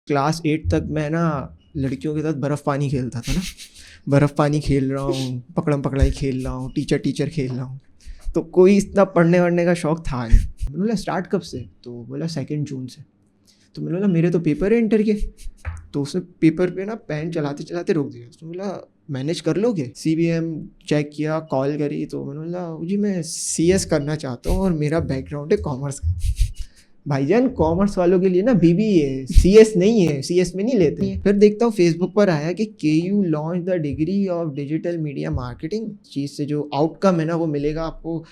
Class 8 तक मैं ना लड़कियों के साथ बर्फ़ पानी खेलता था ना। बर्फ़ पानी खेल रहा हूँ, पकड़म पकड़ाई खेल रहा हूँ, टीचर टीचर खेल रहा हूँ। तो कोई इतना पढ़ने वढ़ने का शौक़ था नहीं। मैंने बोला स्टार्ट कब से? तो बोला 2 जून से। तो मैंने बोला मेरे तो पेपर है इंटर के। तो उसने पेपर पे ना पेन चलाते चलाते रोक दिया। तो बोला मैनेज कर लोगे? सीबीएम चेक किया, कॉल करी, तो मैंने बोला जी मैं सीएस करना चाहता हूँ और मेरा बैकग्राउंड है कॉमर्स का। भाईजान कॉमर्स वालों के लिए ना बीबीए है, सीएस नहीं है, सीएस में नहीं लेते। फिर देखता हूँ फेसबुक पर आया कि KU launch the degree of digital media marketing. चीज़ से जो आउटकम है ना वो मिलेगा आपको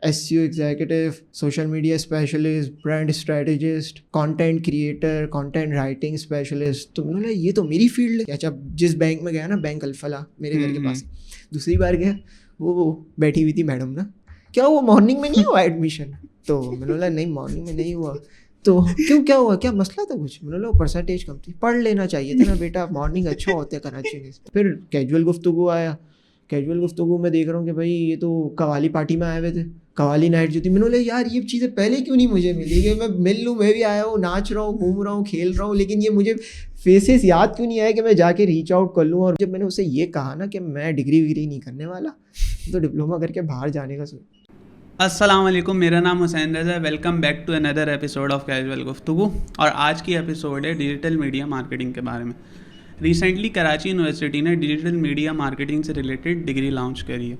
SEO executive, social media specialist, brand strategist, content creator, content writing specialist. तो मैंने बोला ये तो मेरी फील्ड है। अच्छा, जिस बैंक में गया ना, बैंक अल्फला मेरे घर के पास, दूसरी बार गया, वो बैठी हुई थी मैडम ना, क्या वो मॉर्निंग में नहीं हुआ एडमिशन? तो मैंने बोला नहीं मॉर्निंग में नहीं हुआ। तो क्यों, क्या हुआ, क्या मसला था कुछ? मैंने बोला परसेंटेज कम थी। पढ़ लेना चाहिए था ना बेटा, मॉर्निंग अच्छा होता है कराची में। फिर कैजुअल गुफ्तगू आया। कैजुअल गुफ्तगू में देख रहा हूँ कि भाई ये तो कवाली पार्टी में आए हुए थे, कवाली नाइट जो थी। मैंने बोला यार ये चीज़ें पहले क्यों नहीं मुझे मिली कि मैं मिल लूँ, मैं भी आया हूँ, नाच रहा हूँ, घूम रहा हूँ, खेल रहा हूँ, लेकिन ये मुझे फेसेस याद क्यों नहीं आया कि मैं जाके रीच आउट कर लूँ। और जब मैंने उसे ये कहा ना कि मैं डिग्री विग्री नहीं करने वाला, तो डिप्लोमा करके बाहर जाने का सोच। अस्सलाम वालेकुम, मेरा नाम हुसैन रज़ा है। Welcome back to another episode of casual गुफ्तगू। और आज की एपिसोड है डिजिटल मीडिया मार्केटिंग के बारे में। रिसेंटली कराची यूनिवर्सिटी ने डिजिटल मीडिया मार्केटिंग से रिलेटेड डिग्री लॉन्च करी है।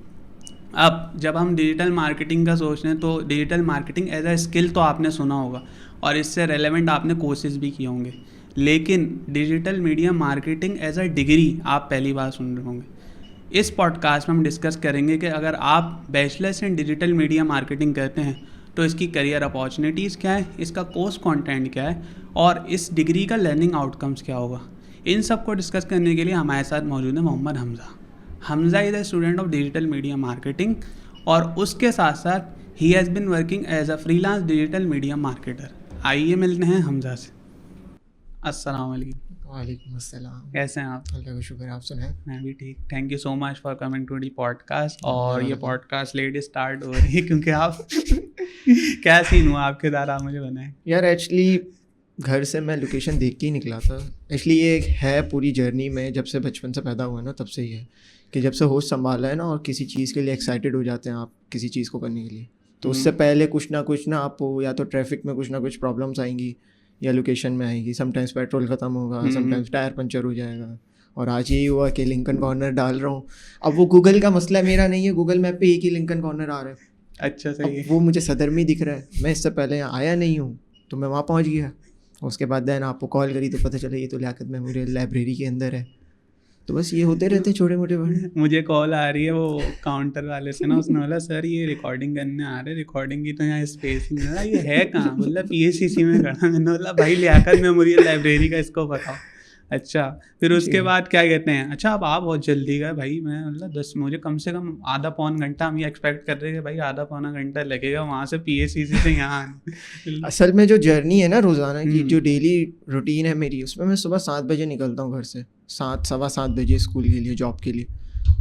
अब जब हम डिजिटल मार्केटिंग का सोचते हैं तो digital marketing as a skill तो आपने सुना होगा और इससे रेलेवेंट आपने कोर्सेज भी किए होंगे, लेकिन digital media marketing as a degree आप पहली बार सुन रहे होंगे। इस पॉडकास्ट में हम डिस्कस करेंगे कि अगर आप bachelors in digital media marketing करते हैं तो इसकी करियर अपॉर्चुनिटीज़ क्या है, इसका कोर्स कंटेंट क्या है और इस डिग्री का लर्निंग आउटकम्स क्या होगा। इन सब को डिस्कस करने के लिए हमारे साथ मौजूद है Mohammad Hamza. Hamza is a student of digital media marketing और उसके साथ साथ ही has been working as a freelance digital media marketer. आइए मिलते हैं हमज़ा से। अस्सलाम वालेकुम। वालेकुम अस्सलाम। कैसे हैं आप? अल्लाह का शुक्र, आप सुनाएं। मैं भी ठीक। Thank you so much for coming to the podcast. और ये पॉडकास्ट लेट स्टार्ट हो रही है क्योंकि आप क्या सीन हुआ आपके साथ, आप मुझे बनाएं। यार एक्चुअली घर से मैं लोकेशन देख के ही निकला था। एक्चुअली ये है पूरी जर्नी में, जब से बचपन से पैदा हुआ है ना तब से ही है कि जब से होश संभाला है ना और किसी चीज़ के लिए एक्साइटेड हो जाते हैं आप किसी चीज़ को करने के लिए, तो उससे पहले कुछ ना आपको या तो ट्रैफिक में कुछ ना कुछ प्रॉब्लम्स आएंगी या लोकेशन में आएगी। समटाइम्स पेट्रोल ख़त्म होगा, समटाइम्स टायर पंचर हो जाएगा। और आज यही हुआ कि लिंकन कॉर्नर डाल रहा हूँ। अब वो गूगल का मसला मेरा नहीं है, गूगल मैप पे एक ही लिंकन कॉर्नर आ रहा है। अच्छा, सही है। वो मुझे सदर में दिख रहा है, मैं इससे पहले यहाँ आया नहीं हूँ, तो मैं वहाँ पहुँच गया। उसके बाद देन आपको कॉल करी तो पता चला ये तो लियाकत मेमोरियल लाइब्रेरी के अंदर है। तो बस ये होते रहते छोटे मोटे बड़े। मुझे कॉल आ रही है वो काउंटर वाले से ना, उसने बोला सर ये रिकॉर्डिंग करने आ रहे, रिकॉर्डिंग की तो यहाँ स्पेस ही नहीं है। ये है कहाँ? बोला पीएचसीसी में खड़ा। मैंने बोला भाई लियाकत मेमोरियल लाइब्रेरी का इसको बताओ। अच्छा, फिर उसके बाद क्या कहते हैं, अच्छा अब आप बहुत जल्दी गए भाई। मैं मतलब 10 मुझे कम से कम आधा पौन घंटा, हम ये एक्सपेक्ट कर रहे हैं भाई आधा पौना घंटा लगेगा वहाँ से पीएचसीसी से यहाँ आने। असल में जो जर्नी है ना रोज़ाना की, जो डेली रूटीन है मेरी, उसमें मैं सुबह 7 बजे निकलता हूँ घर से, 7 सवा 7 बजे स्कूल के लिए, जॉब के लिए।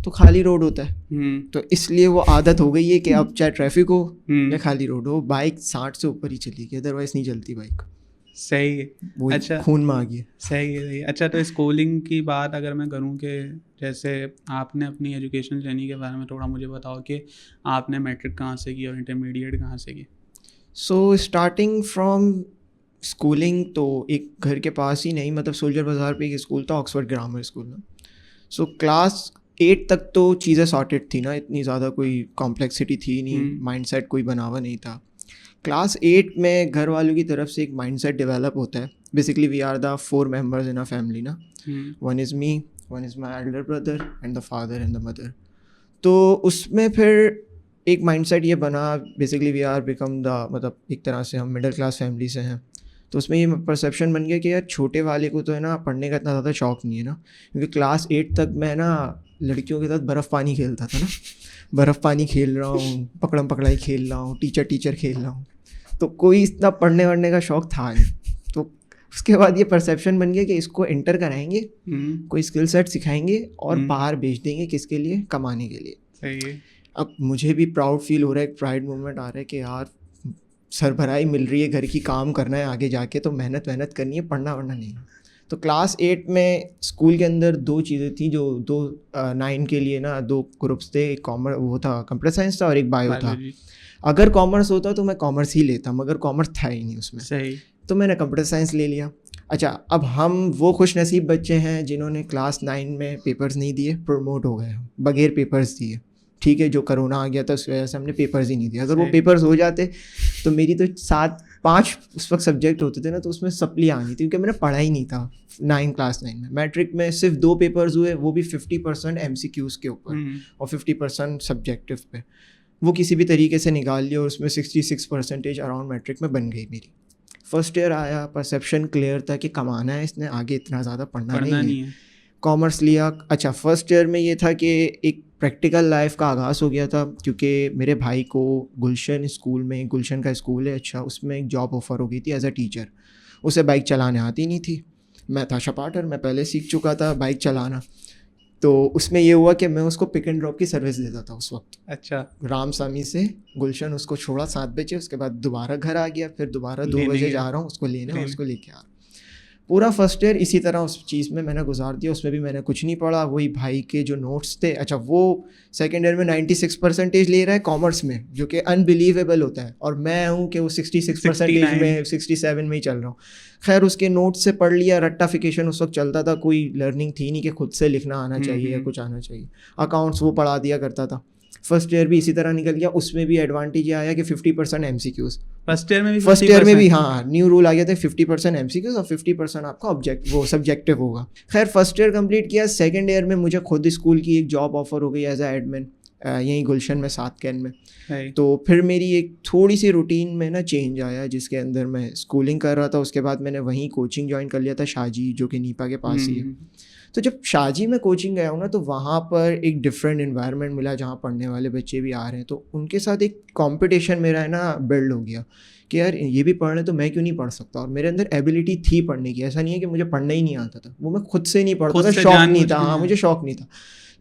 तो खाली रोड होता है, तो इसलिए वो आदत हो गई है कि अब चाहे ट्रैफिक हो या खाली रोड हो, बाइक 60 से ऊपर ही चलेगी, अदरवाइज नहीं चलती बाइक। सही है। वो अच्छा, खून में आ गई। सही है, सही है। अच्छा, तो स्कूलिंग की बात अगर मैं करूं कि जैसे आपने अपनी एजुकेशन जर्नी के बारे में थोड़ा मुझे बताओ कि आपने मैट्रिक कहाँ से की और इंटरमीडिएट कहाँ से की। सो स्टार्टिंग फ्रॉम स्कूलिंग तो एक घर के पास ही नहीं, मतलब सोल्जर बाज़ार पे एक स्कूल था, ऑक्सफोर्ड ग्रामर स्कूल में। सो क्लास 8 तक तो चीज़ें सॉर्टेड थी ना, इतनी ज़्यादा कोई कॉम्प्लेक्सिटी थी नहीं, माइंडसेट कोई बना हुआ नहीं था। क्लास 8 में घर वालों की तरफ से एक माइंडसेट डेवलप होता है। Basically we are the 4 members in a family ना, one is me, one is my elder brother and the father and the mother. तो उसमें फिर एक माइंडसेट ये बना, basically we are become the, मतलब एक तरह से हम मिडिल क्लास फैमिली से हैं। तो उसमें ये परसेप्शन बन गया कि यार छोटे वाले को तो है ना पढ़ने का इतना ज़्यादा शौक़ नहीं है ना, क्योंकि क्लास 8 तक मैं ना लड़कियों के साथ बर्फ़ पानी खेलता था ना, बर्फ़ पानी खेल रहा हूँ, पकड़म पकड़ाई खेल रहा हूँ, टीचर टीचर खेल रहा हूँ। तो कोई इतना पढ़ने वढ़ने का शौक़ था नहीं। तो उसके बाद ये परसेप्शन बन गया कि इसको इंटर कराएंगे, कोई स्किल सेट सिखाएंगे और बाहर भेज देंगे, किसके लिए? कमाने के लिए। सही है। अब मुझे भी प्राउड फील हो रहा है, एक प्राइड मोमेंट आ रहा है कि यार सरभराई मिल रही है, घर की काम करना है आगे जाके, तो मेहनत करनी है, पढ़ना वढ़ना नहीं। तो क्लास 8 में स्कूल के अंदर 2 चीज़ें थी जो 9 के लिए ना 2 ग्रुप्स थे, एक कॉमर्स वो था, कंप्यूटर साइंस था और एक बायो था। बायोलॉजी। अगर कॉमर्स होता तो मैं कॉमर्स ही लेता, मगर कॉमर्स था ही नहीं उसमें, सही। तो मैंने कंप्यूटर साइंस ले लिया। अच्छा, अब हम वो खुश नसीब बच्चे हैं जिन्होंने क्लास 9 में पेपर्स नहीं दिए, प्रमोट हो गए बगैर पेपर्स दिए। ठीक है, जो कोरोना आ गया था उस वजह से हमने पेपर्स ही नहीं दिए। अगर वो सही। पेपर्स हो जाते तो मेरी तो 7-5 उस वक्त सब्जेक्ट होते थे ना, तो उसमें सप्ली आनी थी, क्योंकि मैंने पढ़ा ही नहीं था क्लास 9 में। मैट्रिक में सिर्फ 2 पेपर्स हुए, वो भी 50% MCQs के ऊपर और 50% सब्जेक्टिव पे। वो किसी भी तरीके से निकाल लिया और उसमें 66% अराउंड मैट्रिक में बन गई मेरी। फर्स्ट ईयर आया, परसेप्शन क्लियर था कि कमाना है इसने, आगे इतना ज़्यादा पढ़ना नहीं है। कॉमर्स लिया। अच्छा, फर्स्ट ईयर में ये था कि एक प्रैक्टिकल लाइफ का आगाज़ हो गया था, क्योंकि मेरे भाई को गुलशन स्कूल में, गुलशन का स्कूल है अच्छा, उसमें एक जॉब ऑफ़र हो गई थी एज अ टीचर। उसे बाइक चलाने आती नहीं थी, मैं था शपाटर, मैं पहले सीख चुका था बाइक चलाना। तो उसमें ये हुआ कि मैं उसको पिक एंड ड्रॉप की सर्विस देता था उस वक्त। अच्छा। रामसामी से गुलशन उसको छोड़ा 7 बजे, उसके बाद दोबारा घर आ गया, फिर दोबारा 2 बजे जा रहा हूँ उसको लेने और उसको लेके आ रहा हूँ। पूरा फर्स्ट ईयर इसी तरह उस चीज़ में मैंने गुजार दिया। उसमें भी मैंने कुछ नहीं पढ़ा, वही भाई के जो नोट्स थे। अच्छा, वो सेकेंड ईयर में 96% ले रहा है कॉमर्स में, जो कि अनबिलीवेबल होता है, और मैं हूँ कि वो 66% में, 67 में ही चल रहा हूँ। खैर, उसके नोट्स से पढ़ लिया। रट्टाफिकेशन उस वक्त चलता था, कोई लर्निंग थी नहीं कि खुद से लिखना आना चाहिए या कुछ आना चाहिए। अकाउंट्स वो पढ़ा दिया करता था। फर्स्ट ईयर भी इसी तरह निकल गया। उसमें भी एडवांटेज ये आया कि 50% MCQs। फर्स्ट ईयर में भी हाँ, न्यू रूल आ गया था, 50% MCQs और 50% आपका वो सब्जेक्टिव होगा। खैर, फर्स्ट ईयर कंप्लीट किया। सेकंड ईयर में मुझे खुद स्कूल की एक जॉब ऑफर हो गई एज अ एडमिन, यहीं गुलशन में, 7 कैन में। तो फिर मेरी एक थोड़ी सी रूटीन में ना चेंज आया, जिसके अंदर मैं स्कूलिंग कर रहा था, उसके बाद मैंने वहीं कोचिंग ज्वाइन कर लिया था, शाहजी, जो कि नीपा के पास ही है। तो जब शाहजी में कोचिंग गया हूँ ना, तो वहाँ पर एक डिफरेंट इन्वायरमेंट मिला जहाँ पढ़ने वाले बच्चे भी आ रहे हैं। तो उनके साथ एक कंपटीशन मेरा है ना बिल्ड हो गया कि यार ये भी पढ़ रहे तो मैं क्यों नहीं पढ़ सकता। और मेरे अंदर एबिलिटी थी पढ़ने की, ऐसा नहीं है कि मुझे पढ़ना ही नहीं आता था, वो मैं खुद से नहीं पढ़ता था, शौक नहीं था। हाँ, मुझे शौक नहीं था।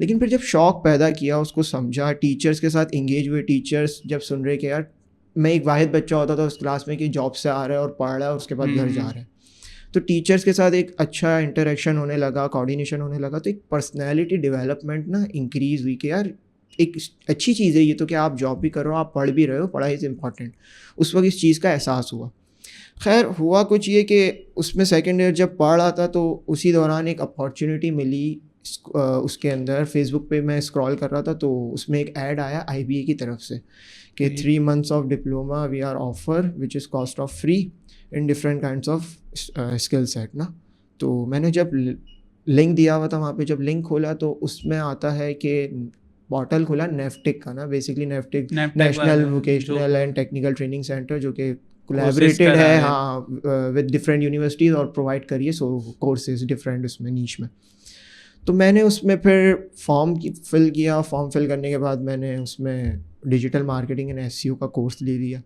लेकिन फिर जब शौक पैदा किया, उसको समझा, टीचर्स के साथ इंगेज हुए, टीचर्स जब सुन रहे कि यार मैं एक वाहिद बच्चा होता था उस क्लास में कि जॉब से आ रहा है और पढ़ रहा है और उसके बाद घर जा रहा है, तो टीचर्स के साथ एक अच्छा इंटरेक्शन होने लगा, कोऑर्डिनेशन होने लगा, तो एक पर्सनैलिटी डेवलपमेंट ना इंक्रीज़ हुई कि यार एक अच्छी चीज़ है ये तो, कि आप जॉब भी कर रहे हो, आप पढ़ भी रहे हो, पढ़ाई इज़ इम्पॉर्टेंट। उस वक्त इस चीज़ का एहसास हुआ। खैर, हुआ कुछ ये कि उसमें सेकेंड ईयर जब पढ़ रहा था तो उसी दौरान एक अपॉर्चुनिटी मिली। उसके अंदर फेसबुक पे मैं स्क्रॉल कर रहा था, तो उसमें एक ऐड आया IBA की तरफ से कि 3 months of diploma we are offer which is cost of free in different kinds of skill set ना। तो मैंने जब लिंक दिया हुआ था वहाँ पे, जब लिंक खोला तो उसमें आता है कि पोर्टल खुला नेफ्टिक का ना, बेसिकली नेफ्टिक national vocational and technical training centre, जो कि कोलैबोरेटेड है हाँ विद डिफरेंट यूनिवर्सिटीज़ और प्रोवाइड करिए कोर्सेज डिफरेंट उसमें नीश में। तो मैंने उसमें फिर फॉर्म फिल किया। फॉर्म फिल करने के बाद मैंने उसमें डिजिटल मार्केटिंग एंड SEO का कोर्स ले लिया।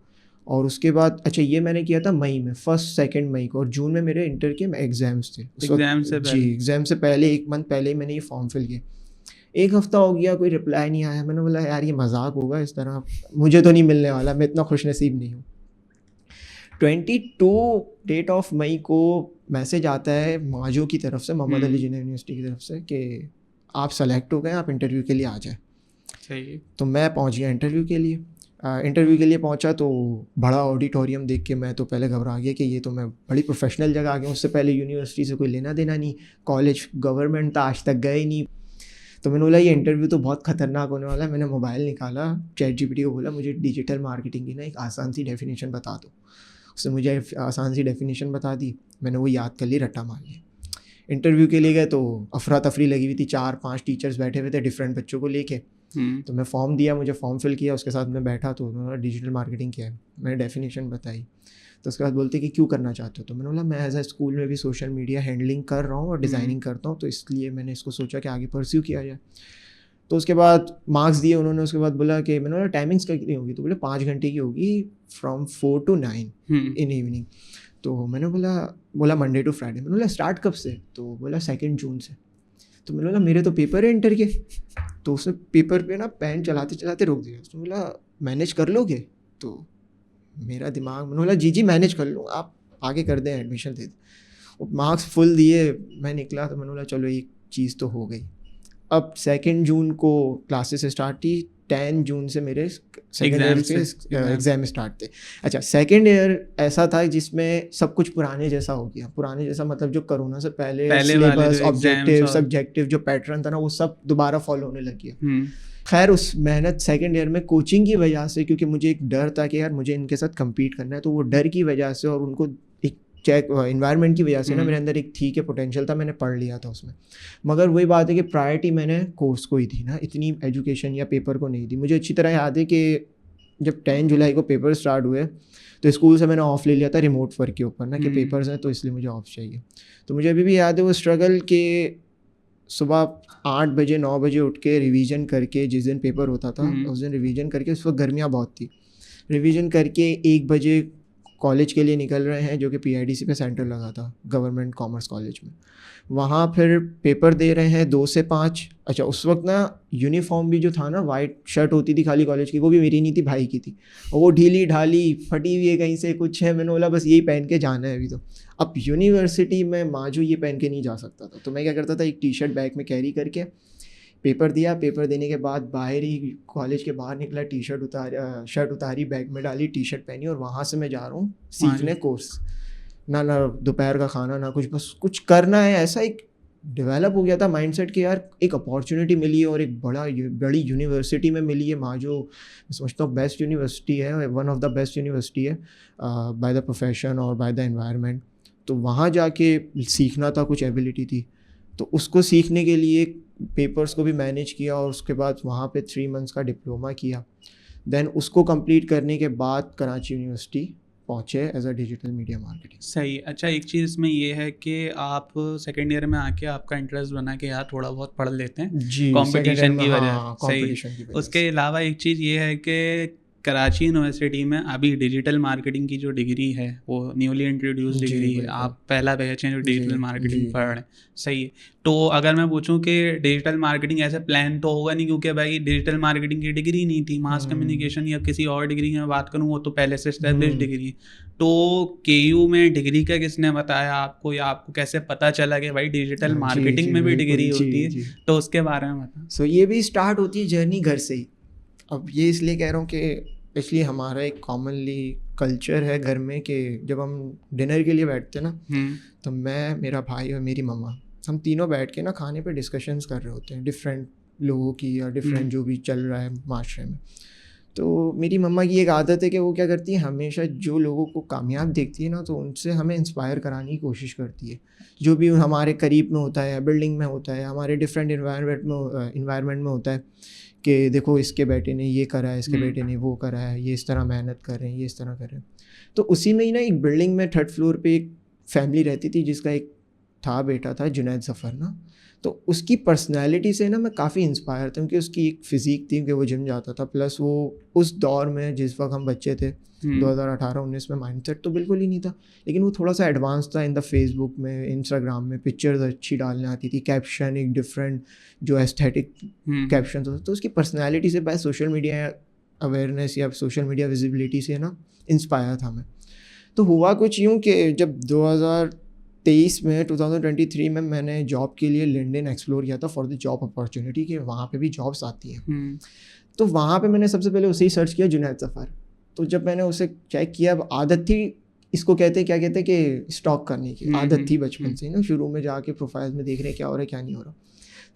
और उसके बाद अच्छा, ये मैंने किया था मई में, 1-2 मई को, और जून में मेरे इंटर के एग्ज़ाम्स थे। एग्ज़ाम से पहले 1 मंथ पहले ही मैंने ये फॉर्म फिल किया। 1 हफ़्ता हो गया, कोई रिप्लाई नहीं आया। मैंने बोला यार ये मजाक होगा, इस तरह मुझे तो नहीं मिलने वाला, मैं इतना खुशनसीब नहीं हूँ। 22 ऑफ मई को मैसेज आता है माजो की तरफ से, मोहम्मद अली जिन्ना यूनिवर्सिटी की तरफ से, कि आप सेलेक्ट हो गए, आप इंटरव्यू के लिए आ जाए। सही। तो मैं पहुंच गया इंटरव्यू के लिए। पहुंचा तो बड़ा ऑडिटोरियम देख के मैं तो पहले घबरा गया कि ये तो मैं बड़ी प्रोफेशनल जगह आ गया। उससे पहले यूनिवर्सिटी से कोई लेना देना नहीं, कॉलेज गवर्नमेंट था, आज तक गए नहीं। तो मैंने बोला ये इंटरव्यू तो बहुत ख़तरनाक होने वाला है। मैंने मोबाइल निकाला, ChatGPT को बोला मुझे डिजिटल मार्केटिंग की ना एक आसान सी डेफिनेशन बता दो। उसने मुझे आसान सी डेफिनेशन बता दी, मैंने वो याद कर ली, रट्टा मार लिया। इंटरव्यू के लिए गए तो अफरा तफरी लगी हुई थी, 4-5 टीचर्स बैठे हुए थे डिफरेंट बच्चों को लेके। तो मैं फॉर्म दिया, मुझे फॉर्म फिल किया, उसके साथ मैं बैठा तो उन्होंने डिजिटल मार्केटिंग किया है, मैंने डेफिनेशन बताई। तो उसके बाद बोलते कि क्यों करना चाहते हो, तो मैंने बोला मैं एज अ स्कूल में भी सोशल मीडिया हैंडलिंग कर रहा हूँ और डिज़ाइनिंग करता हूँ, तो इसलिए मैंने इसको सोचा कि आगे परस्यू किया जाए। तो उसके बाद मार्क्स दिए उन्होंने। उसके बाद बोला कि मैंने बोला टाइमिंग्स का कितनी होगी, तो बोले 5 घंटे की होगी फ्रॉम 4 to 9 इन इवनिंग। तो मैंने बोला मंडे टू फ्राइडे। मैंने बोला स्टार्ट कब से, तो बोला 2 जून से। तो मैंने बोला मेरे तो पेपर है इंटर के। तो उसने पेपर पे ना पेन चलाते चलाते रोक दिया। उसने बोला मैनेज कर लोगे, तो मेरा दिमाग, मैंने बोला जी मैनेज कर लूँ, आप आगे कर दें, एडमिशन दे दें। मार्क्स फुल दिए, मैं निकला तो मैंने बोला चलो एक चीज़ तो हो गई। अब 2 जून को क्लासेस स्टार्ट थी, 10 जून से मेरे सेकेंड ईयर के एग्ज़ाम स्टार्ट थे। अच्छा, सेकेंड ईयर ऐसा था जिसमें सब कुछ पुराने जैसा हो गया। पुराने जैसा मतलब जो कोरोना से पहले सिलेबस, ऑब्जेक्टिव, सब्जेक्टिव जो पैटर्न था ना, वो सब दोबारा फॉलो होने लग गया। खैर उस मेहनत सेकेंड ईयर में कोचिंग की वजह से, क्योंकि मुझे एक डर था कि यार मुझे इनके साथ कम्पीट करना है, तो वो डर की वजह से और उनको एक चेक इन्वायरमेंट की वजह से ना मेरे अंदर एक थी कि पोटेंशियल था, मैंने पढ़ लिया था उसमें। मगर वही बात है कि प्रायोरिटी मैंने कोर्स को ही दी ना, इतनी एजुकेशन या पेपर को नहीं दी। मुझे अच्छी तरह याद है कि जब 10 जुलाई को पेपर स्टार्ट हुए तो स्कूल से मैंने ऑफ ले लिया था रिमोट वर्क के ऊपर ना, कि पेपर्स हैं तो इसलिए मुझे ऑफ चाहिए। तो मुझे अभी भी याद है वो स्ट्रगल के सुबह 8 बजे 9 बजे उठ के रिवीजन करके, जिस दिन पेपर होता था उस दिन रिवीजन करके, उस वक्त गर्मियाँ बहुत थी, रिवीजन करके 1 बजे कॉलेज के लिए निकल रहे हैं, जो कि PIDC पे सेंटर लगा था, गवर्नमेंट कॉमर्स कॉलेज में। वहाँ फिर पेपर दे रहे हैं 2 से 5। अच्छा, उस वक्त ना यूनिफॉर्म भी जो था ना, वाइट शर्ट होती थी खाली कॉलेज की, वो भी मेरी नहीं थी, भाई की थी, और वो ढीली ढाली फटी हुई है कहीं से, कुछ है। मैंने बोला बस यही पहन के जाना है अभी तो। अब यूनिवर्सिटी में माजू ये पहन के नहीं जा सकता था, तो मैं क्या करता था, एक टी-शर्ट बैग में कैरी करके पेपर दिया। पेपर देने के बाद बाहर ही, कॉलेज के बाहर निकला, शर्ट उतारी, बैग में डाली, टी-शर्ट पहनी, और वहाँ से मैं जा रहा हूँ सीखने कोर्स। ना दोपहर का खाना ना कुछ, बस कुछ करना है। ऐसा एक डेवलप हो गया था माइंडसेट कि यार एक अपॉर्चुनिटी मिली है और एक बड़ी यूनिवर्सिटी में मिली है, वहाँ जो मैं समझता हूँ बेस्ट यूनिवर्सिटी है, one of the best university है बाय द प्रोफेशन और बाय द एनवायरनमेंट। तो वहाँ जाके सीखना था, कुछ एबिलिटी थी, तो उसको सीखने के लिए पेपर्स को भी मैनेज किया, और उसके बाद वहाँ पे 3 मंथ्स का डिप्लोमा किया। देन उसको कंप्लीट करने के बाद कराची यूनिवर्सिटी पहुँचे as a digital media marketing. सही। अच्छा, एक चीज़ इसमें ये है कि आप सेकेंड ईयर में आके आपका इंटरेस्ट बना कि यार थोड़ा बहुत पढ़ लेते हैं जी, कंपटीशन की वजह। हाँ, कंपटीशन की वजह। उसके अलावा एक चीज़ ये है कि कराची यूनिवर्सिटी में अभी डिजिटल मार्केटिंग की जो डिग्री है वो न्यूली इंट्रोड्यूस डिग्री है, आप पहला बैच हैं जो डिजिटल मार्केटिंग पढ़ रहे हैं। सही है। तो अगर मैं पूछूं कि डिजिटल मार्केटिंग ऐसे प्लान तो होगा नहीं, क्योंकि भाई डिजिटल मार्केटिंग की डिग्री नहीं थी, मास कम्युनिकेशन या किसी और डिग्री की मैं बात करूँ वो तो पहले से एस्टेब्लिश डिग्री। तो KU में डिग्री का किसने बताया आपको, या आपको कैसे पता चला कि भाई डिजिटल मार्केटिंग में भी डिग्री होती है? तो उसके बारे में बता। सो ये भी स्टार्ट होती है जर्नी घर से ही। अब ये इसलिए कह रहा हूँ कि इसलिए हमारा एक कॉमनली कल्चर है घर में कि जब हम डिनर के लिए बैठते हैं ना, तो मैं, मेरा भाई और मेरी मम्मा, हम तीनों बैठ के ना खाने पे डिस्कशंस कर रहे होते हैं डिफरेंट लोगों की या डिफरेंट जो भी चल रहा है माशरे में। तो मेरी मम्मा की एक आदत है कि वो क्या करती है, हमेशा जो लोगों को कामयाब देखती है ना, तो उनसे हमें इंस्पायर कराने की कोशिश करती है। जो भी हमारे करीब में होता है, बिल्डिंग में होता है, हमारे डिफरेंट इन्वायरमेंट में होता है, कि देखो इसके बेटे ने ये करा है, इसके बेटे ने वो करा है, ये इस तरह मेहनत कर रहे हैं, ये इस तरह कर रहे हैं। तो उसी में ही ना एक बिल्डिंग में 3rd फ्लोर पे एक फैमिली रहती थी जिसका एक था बेटा था जुनैद ज़फ़र ना। तो उसकी पर्सनैलिटी से ना मैं काफ़ी इंस्पायर था, क्योंकि उसकी एक फ़िज़ीक थी कि वो जिम जाता था, प्लस वो उस दौर में जिस वक्त हम बच्चे थे 2018-19 में माइंडसेट तो बिल्कुल ही नहीं था, लेकिन वो थोड़ा सा एडवांस था इन द फेसबुक में, इंस्टाग्राम में पिक्चर्स अच्छी डालने आती थी, कैप्शन एक डिफरेंट जो एस्थेटिक कैप्शन होता, तो उसकी पर्सनैलिटी से बाय सोशल मीडिया अवेयरनेस या सोशल मीडिया विजिबिलिटी से ना इंस्पायर था मैं। तो हुआ कुछ यूँ कि जब 2023 में मैंने जॉब के लिए लिंक्डइन एक्सप्लोर किया था फॉर द जॉब अपॉर्चुनिटी, कि वहाँ पे भी जॉब्स आती हैं। तो वहाँ पे मैंने सबसे पहले उसे ही सर्च किया, जुनैद ज़फ़र। तो जब मैंने उसे चेक किया, अब आदत थी, इसको कहते क्या कहते कि स्टॉक करने की आदत थी बचपन से ही ना, शुरू में जाके प्रोफाइल में देख रहे हैं क्या हो रहा है क्या नहीं हो रहा।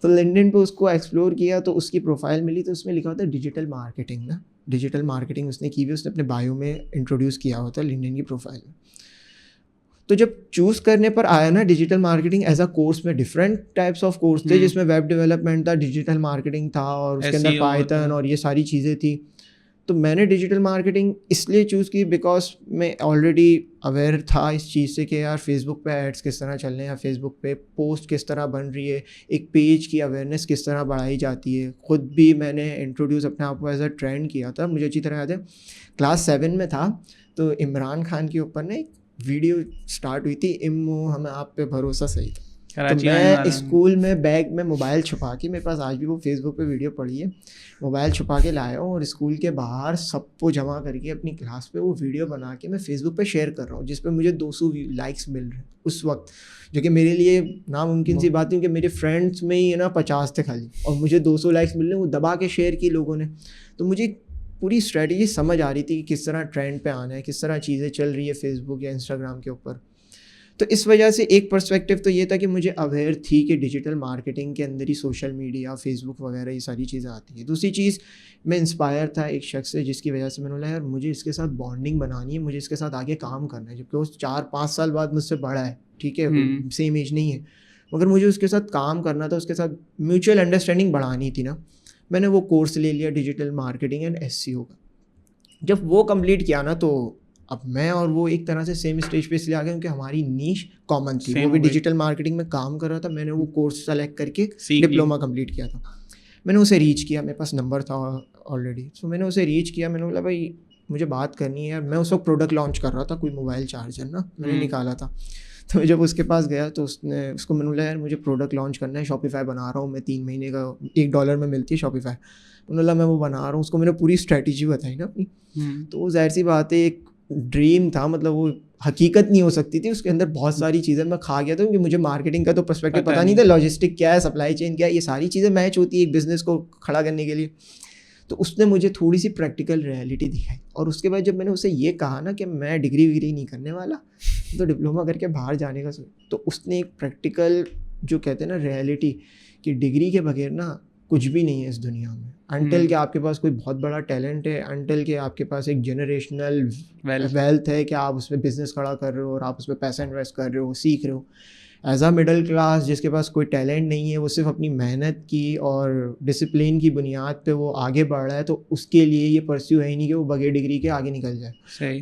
तो लिंक्डइन पे उसको एक्सप्लोर किया, तो उसकी प्रोफाइल मिली, तो उसमें लिखा होता है डिजिटल मार्केटिंग ना, डिजिटल मार्केटिंग उसने की हुई, उसने अपने बायो में इंट्रोड्यूस किया होता है लिंक्डइन की प्रोफाइल में। तो जब चूज़ करने पर आया ना digital marketing as a course में, डिफरेंट टाइप्स ऑफ कोर्स थे जिसमें वेब डेवलपमेंट था, डिजिटल मार्केटिंग था, और उसके अंदर पाइथन और ये सारी चीज़ें थी। तो मैंने डिजिटल मार्केटिंग इसलिए चूज़ की बिकॉज मैं ऑलरेडी अवेयर था इस चीज़ से कि यार फेसबुक पे एड्स किस तरह चल रहे हैं, या फेसबुक पे पोस्ट किस तरह बन रही है, एक पेज की अवेयरनेस किस तरह बढ़ाई जाती है। ख़ुद भी मैंने इंट्रोड्यूस अपने आप को एज अ ट्रेंड किया था। मुझे अच्छी तरह याद है क्लास 7 में था, तो इमरान खान के ऊपर ना एक वीडियो स्टार्ट हुई थी, इम्मू हमें आप पे भरोसा, सही था। कराची आने वाला मैं है। स्कूल में बैग में मोबाइल छुपा के, मेरे पास आज भी वो फेसबुक पे वीडियो पड़ी है, मोबाइल छुपा के लाया हूँ और स्कूल के बाहर सबको जमा करके अपनी क्लास पे वो वीडियो बना के मैं फेसबुक पे शेयर कर रहा हूँ, जिस पे मुझे 200 लाइक्स मिल रहे हैं उस वक्त, जो कि मेरे लिए नामुमकिन सी बात है, क्योंकि मेरे फ्रेंड्स में ही है ना 50 थे खाली, और मुझे 200 लाइक्स मिल रहे हैं, वो दबा के शेयर की लोगों ने। तो मुझे पूरी स्ट्रेटजी समझ आ रही थी कि किस तरह ट्रेंड पे आना है, किस तरह चीज़ें चल रही है फेसबुक या इंस्टाग्राम के ऊपर। तो इस वजह से एक पर्सपेक्टिव तो ये था कि मुझे अवेयर थी कि डिजिटल मार्केटिंग के अंदर ही सोशल मीडिया, फेसबुक वगैरह ये सारी चीज़ें आती हैं। दूसरी चीज़, मैं इंस्पायर था एक शख्स से, जिसकी वजह से मैंने बोला यार मुझे इसके साथ बॉन्डिंग बनानी है, मुझे इसके साथ आगे काम करना है, जबकि वो 4-5 साल बाद मुझसे बड़ा है, ठीक है, सेम एज नहीं है, मगर मुझे उसके साथ काम करना था, उसके साथ म्यूचुअल अंडरस्टैंडिंग बढ़ानी थी ना। मैंने वो कोर्स ले लिया डिजिटल मार्केटिंग एंड SEO का। जब वो कंप्लीट किया ना, तो अब मैं और वो एक तरह से सेम स्टेज पे इसलिए आ गए क्योंकि हमारी नीश कॉमन थी। वो भी डिजिटल मार्केटिंग में काम कर रहा था, मैंने वो कोर्स सेलेक्ट करके डिप्लोमा कंप्लीट किया था। मैंने उसे रीच किया, मेरे पास नंबर था ऑलरेडी, तो मैंने उसे रीच किया। मैंने बोला भाई मुझे बात करनी है यार। मैं उस वक्त प्रोडक्ट लॉन्च कर रहा था, कोई मोबाइल चार्जर ना मैंने निकाला था। तो जब उसके पास गया तो उसको मैंने बोला यार मुझे प्रोडक्ट लॉन्च करना है, शॉपिफाई बना रहा हूँ मैं, 3 महीने का $1 में मिलती है शॉपिफाई। उन्होंने बोला मैं वो बना रहा हूँ। उसको मैंने पूरी स्ट्रैटेजी बताई ना अपनी। तो जाहिर सी बात है, एक ड्रीम था, मतलब वो हकीकत नहीं हो सकती थी, उसके अंदर बहुत सारी चीज़ें मैं खा गया था, क्योंकि मुझे मार्केटिंग का तो पर्सपेक्टिव पता नहीं था, लॉजिस्टिक क्या है, सप्लाई चेन क्या है, ये सारी चीज़ें मैच होती है एक बिज़नेस को खड़ा करने के लिए। तो उसने मुझे थोड़ी सी प्रैक्टिकल रियलिटी दिखाई, और उसके बाद जब मैंने उसे ये कहा ना कि मैं डिग्री विग्री नहीं करने वाला, तो डिप्लोमा करके बाहर जाने का तो उसने एक प्रैक्टिकल जो कहते हैं ना रियलिटी, कि डिग्री के बगैर ना कुछ भी नहीं है इस दुनिया में। अनटिल कि आपके पास कोई बहुत बड़ा टैलेंट है, अनटिल कि आपके पास एक जनरेशनल वेल्थ है कि आप उसमें बिजनेस खड़ा कर रहे हो और आप उसमें पैसा इन्वेस्ट कर रहे हो, सीख रहे हो। एज अ मिडिल क्लास जिसके पास कोई टैलेंट नहीं है, वो सिर्फ अपनी मेहनत की और डिसिप्लिन की बुनियाद पे वो आगे बढ़ रहा है, तो उसके लिए ये परस्यू है ही नहीं कि वो बगैर डिग्री के आगे निकल जाए।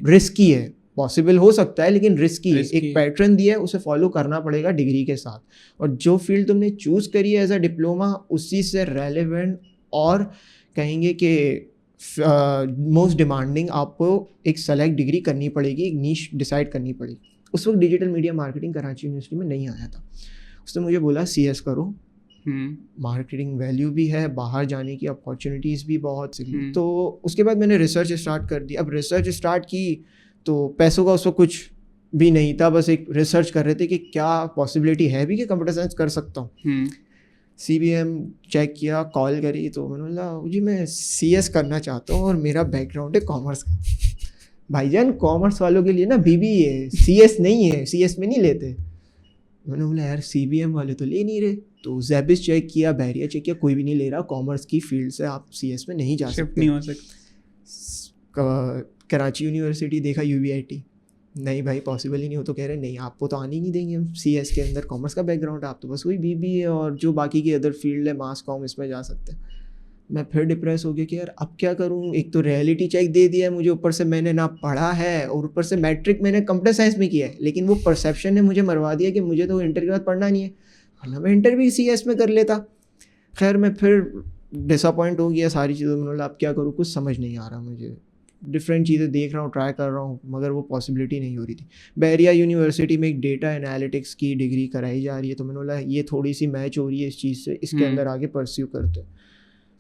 रिस्की है, पॉसिबल हो सकता है लेकिन रिस्की है। एक पैटर्न दिया है, उसे फॉलो करना पड़ेगा डिग्री के साथ, और जो फील्ड तुमने चूज़ करी है एज अ डिप्लोमा, उसी से रेलेवेंट और कहेंगे कि मोस्ट डिमांडिंग आपको एक सेलेक्ट डिग्री करनी पड़ेगी, एक नीश डिसाइड करनी पड़ेगी। उस वक्त digital media marketing Karachi university में नहीं आया था। उसने मुझे बोला CS करो, मार्केटिंग वैल्यू भी है, बाहर जाने की अपॉर्चुनिटीज़ भी बहुत। तो उसके बाद मैंने रिसर्च स्टार्ट कर दी। अब रिसर्च स्टार्ट की तो पैसों का उस वक्त कुछ भी नहीं था, बस एक रिसर्च कर रहे थे कि क्या पॉसिबिलिटी है भी कि कंप्यूटर साइंस कर सकता हूँ। CBM चेक किया, कॉल करी, तो मैंने बोला जी मैं CS करना चाहता हूँ और मेरा बैकग्राउंड है कॉमर्स का। भाईजान कॉमर्स वालों के लिए ना BBA है, CS नहीं है, CS में नहीं लेते। मैंने बोला यार CBM वाले तो ले नहीं रहे। तो जेबिस चेक किया, बैरियर चेक किया, कोई भी नहीं ले रहा। कॉमर्स की फील्ड से आप CS में नहीं जा सकते, नहीं हो सकते। कराची यूनिवर्सिटी देखा, UVIT, नहीं भाई पॉसिबल ही नहीं हो। तो कह रहे नहीं आपको तो आने ही नहीं देंगे हम, CS के अंदर कॉमर्स का बैकग्राउंड है, आप तो बस वही BBA और जो बाकी की अदर फील्ड है मास कॉम, इसमें जा सकते हैं। मैं फिर डिप्रेस हो गया कि यार अब क्या करूं। एक तो रियलिटी चेक दे दिया है मुझे, ऊपर से मैंने ना पढ़ा है, और ऊपर से मैट्रिक मैंने कंप्यूटर साइंस में किया है, लेकिन वो परसेप्शन ने मुझे मरवा दिया कि मुझे तो इंटर के बाद पढ़ना नहीं है, वरना मैं इंटर भी CS में कर लेता। खैर मैं फिर डिसअपॉइंट हो गया सारी चीज़ों में। अब क्या करूँ, कुछ समझ नहीं आ रहा मुझे, डिफरेंट चीज़ें देख रहा हूँ, ट्राई कर रहा हूँ, मगर वो पॉसिबिलिटी नहीं हो रही थी। बैरिया यूनिवर्सिटी में एक डेटा एनालिटिक्स की डिग्री कराई जा रही है, तो मैंने बोला ये थोड़ी सी मैच हो रही है इस चीज़ से, इसके अंदर आगे परस्यू करते हैं।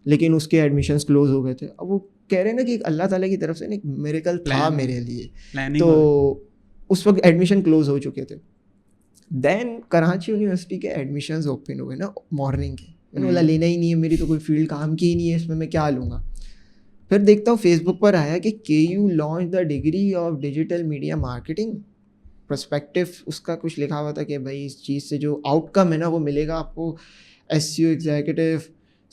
लेकिन उसके एडमिशन्स क्लोज हो गए थे। अब वो कह रहे हैं ना कि अल्लाह ताला की तरफ से एक मिरेकल था मेरे लिए, तो उस वक्त एडमिशन क्लोज हो चुके थे। देन कराची यूनिवर्सिटी के एडमिशन्स ओपन हुए ना मॉर्निंग के। मैंने बोला लेना ही नहीं है, मेरी तो कोई फील्ड काम की ही नहीं है, इसमें मैं क्या लूँगा। फिर देखता हूँ फेसबुक पर आया कि KU launch the degree of digital media marketing perspective. उसका कुछ लिखा हुआ था कि भाई इस चीज़ से जो आउटकम है ना वो मिलेगा आपको, SEO executive,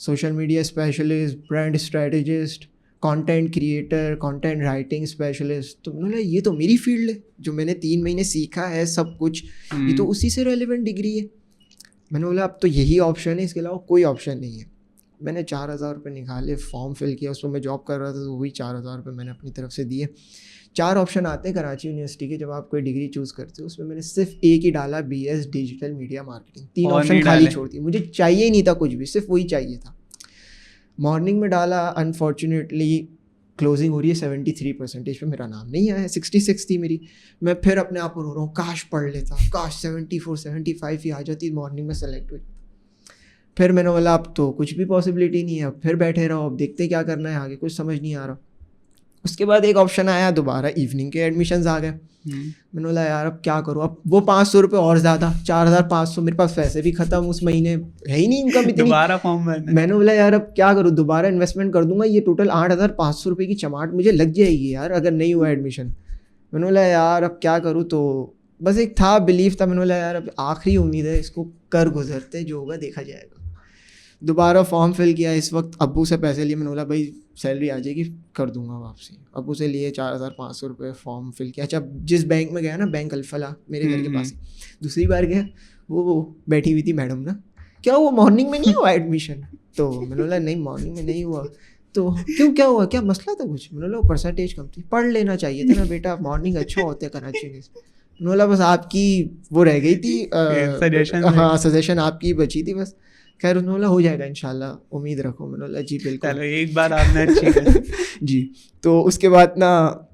social media specialist, brand strategist, content creator, content writing specialist. तो मैंने बोला ये तो मेरी फील्ड है, जो मैंने 3 महीने सीखा है सब कुछ, ये तो उसी से रेलिवेंट डिग्री है। मैंने बोला अब तो यही ऑप्शन है, इसके अलावा कोई ऑप्शन नहीं है। मैंने 4,000 रुपये निकाले, फॉर्म फिल किया, उसमें मैं जॉब कर रहा था, तो वही 4,000 रुपये मैंने अपनी तरफ से दिए। 4 ऑप्शन आते हैं कराची यूनिवर्सिटी के जब आप कोई डिग्री चूज़ करते हो, उसमें मैंने सिर्फ एक ही डाला, BS digital media marketing. 3 option खाली छोड़ दिए, मुझे चाहिए ही नहीं था कुछ भी, सिर्फ वही चाहिए था। मॉर्निंग में डाला, अनफॉर्चुनेटली क्लोजिंग हो रही है 73% पे, मेरा नाम नहीं आया, 66 थी मेरी। मैं फिर अपने आप को रो रहा हूँ, काश पढ़ लेता, काश 74 75 ही आ जाती, मॉर्निंग में सेलेक्ट हुई। फिर मैंने बोला अब तो कुछ भी पॉसिबिलिटी नहीं है, अब फिर बैठे रहो, अब देखते क्या करना है आगे, कुछ समझ नहीं आ रहा। उसके बाद एक ऑप्शन आया दोबारा, इवनिंग के एडमिशन्स आ गए। मैंने बोला यार अब क्या करूँ, अब वो 500 रुपये और ज़्यादा, 4500, मेरे पास पैसे भी ख़त्म उस महीने, है ही नहीं इनकम इतनी। दोबारा फॉर्म भरना। मैंने बोला यार अब क्या करूँ, दोबारा इन्वेस्टमेंट कर दूंगा, ये टोटल 8500 रुपये की चमाट मुझे लग जाएगी यार अगर नहीं हुआ एडमिशन। मैंने बोला यार अब क्या करूँ, तो बस एक था बिलीफ था, मैंने बोला यार अब आखिरी उम्मीद है, इसको कर गुजरते, जो होगा देखा जाएगा। दोबारा फॉर्म फिल किया, इस वक्त अब्बू से पैसे लिए, मैंने बोला भाई सैलरी आ जाएगी कर दूंगा वापसी। अब्बू से लिए 4500 रुपये, फॉर्म फिल किया। अच्छा जिस बैंक में गया ना, बैंक अल्फला मेरे घर के पास ही, दूसरी बार गया, वो बैठी हुई थी मैडम ना, क्या वो मॉर्निंग में नहीं हुआ एडमिशन? तो मैंने बोला नहीं मॉर्निंग में नहीं हुआ। तो क्यों, क्या हुआ, क्या मसला था कुछ? मैंने बोला परसेंटेज कम थी। पढ़ लेना चाहिए था ना बेटा, मॉर्निंग अच्छा होते कराची में। मैंने बोला बस आपकी वो रह गई थी सजेशन। हाँ सजेशन आपकी बची थी बस। खैर उन्होंने बोला हो जाएगा इंशाल्लाह, उम्मीद रखो। मैंने बोला जी बिल्कुल। चलो एक बार आपने अच्छी कर। जी। तो उसके बाद ना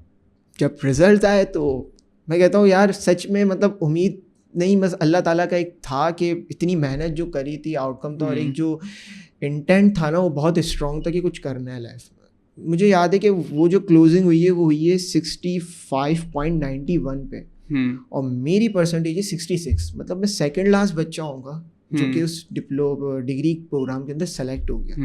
जब रिजल्ट आए तो मैं कहता हूँ यार सच में मतलब उम्मीद नहीं, बस अल्लाह ताला का एक था कि इतनी मेहनत जो करी थी, आउटकम था, और एक जो इंटेंट था ना वो बहुत स्ट्रॉन्ग था कि कुछ करना है लाइफ में। मुझे याद है कि वो जो क्लोजिंग हुई है वो हुई है 65.91 पे, और मेरी परसेंटेज है 66, मतलब मैं सेकंड लास्ट बच्चा होऊंगा जो कि उस डिग्री प्रोग्राम के अंदर सेलेक्ट हो गया।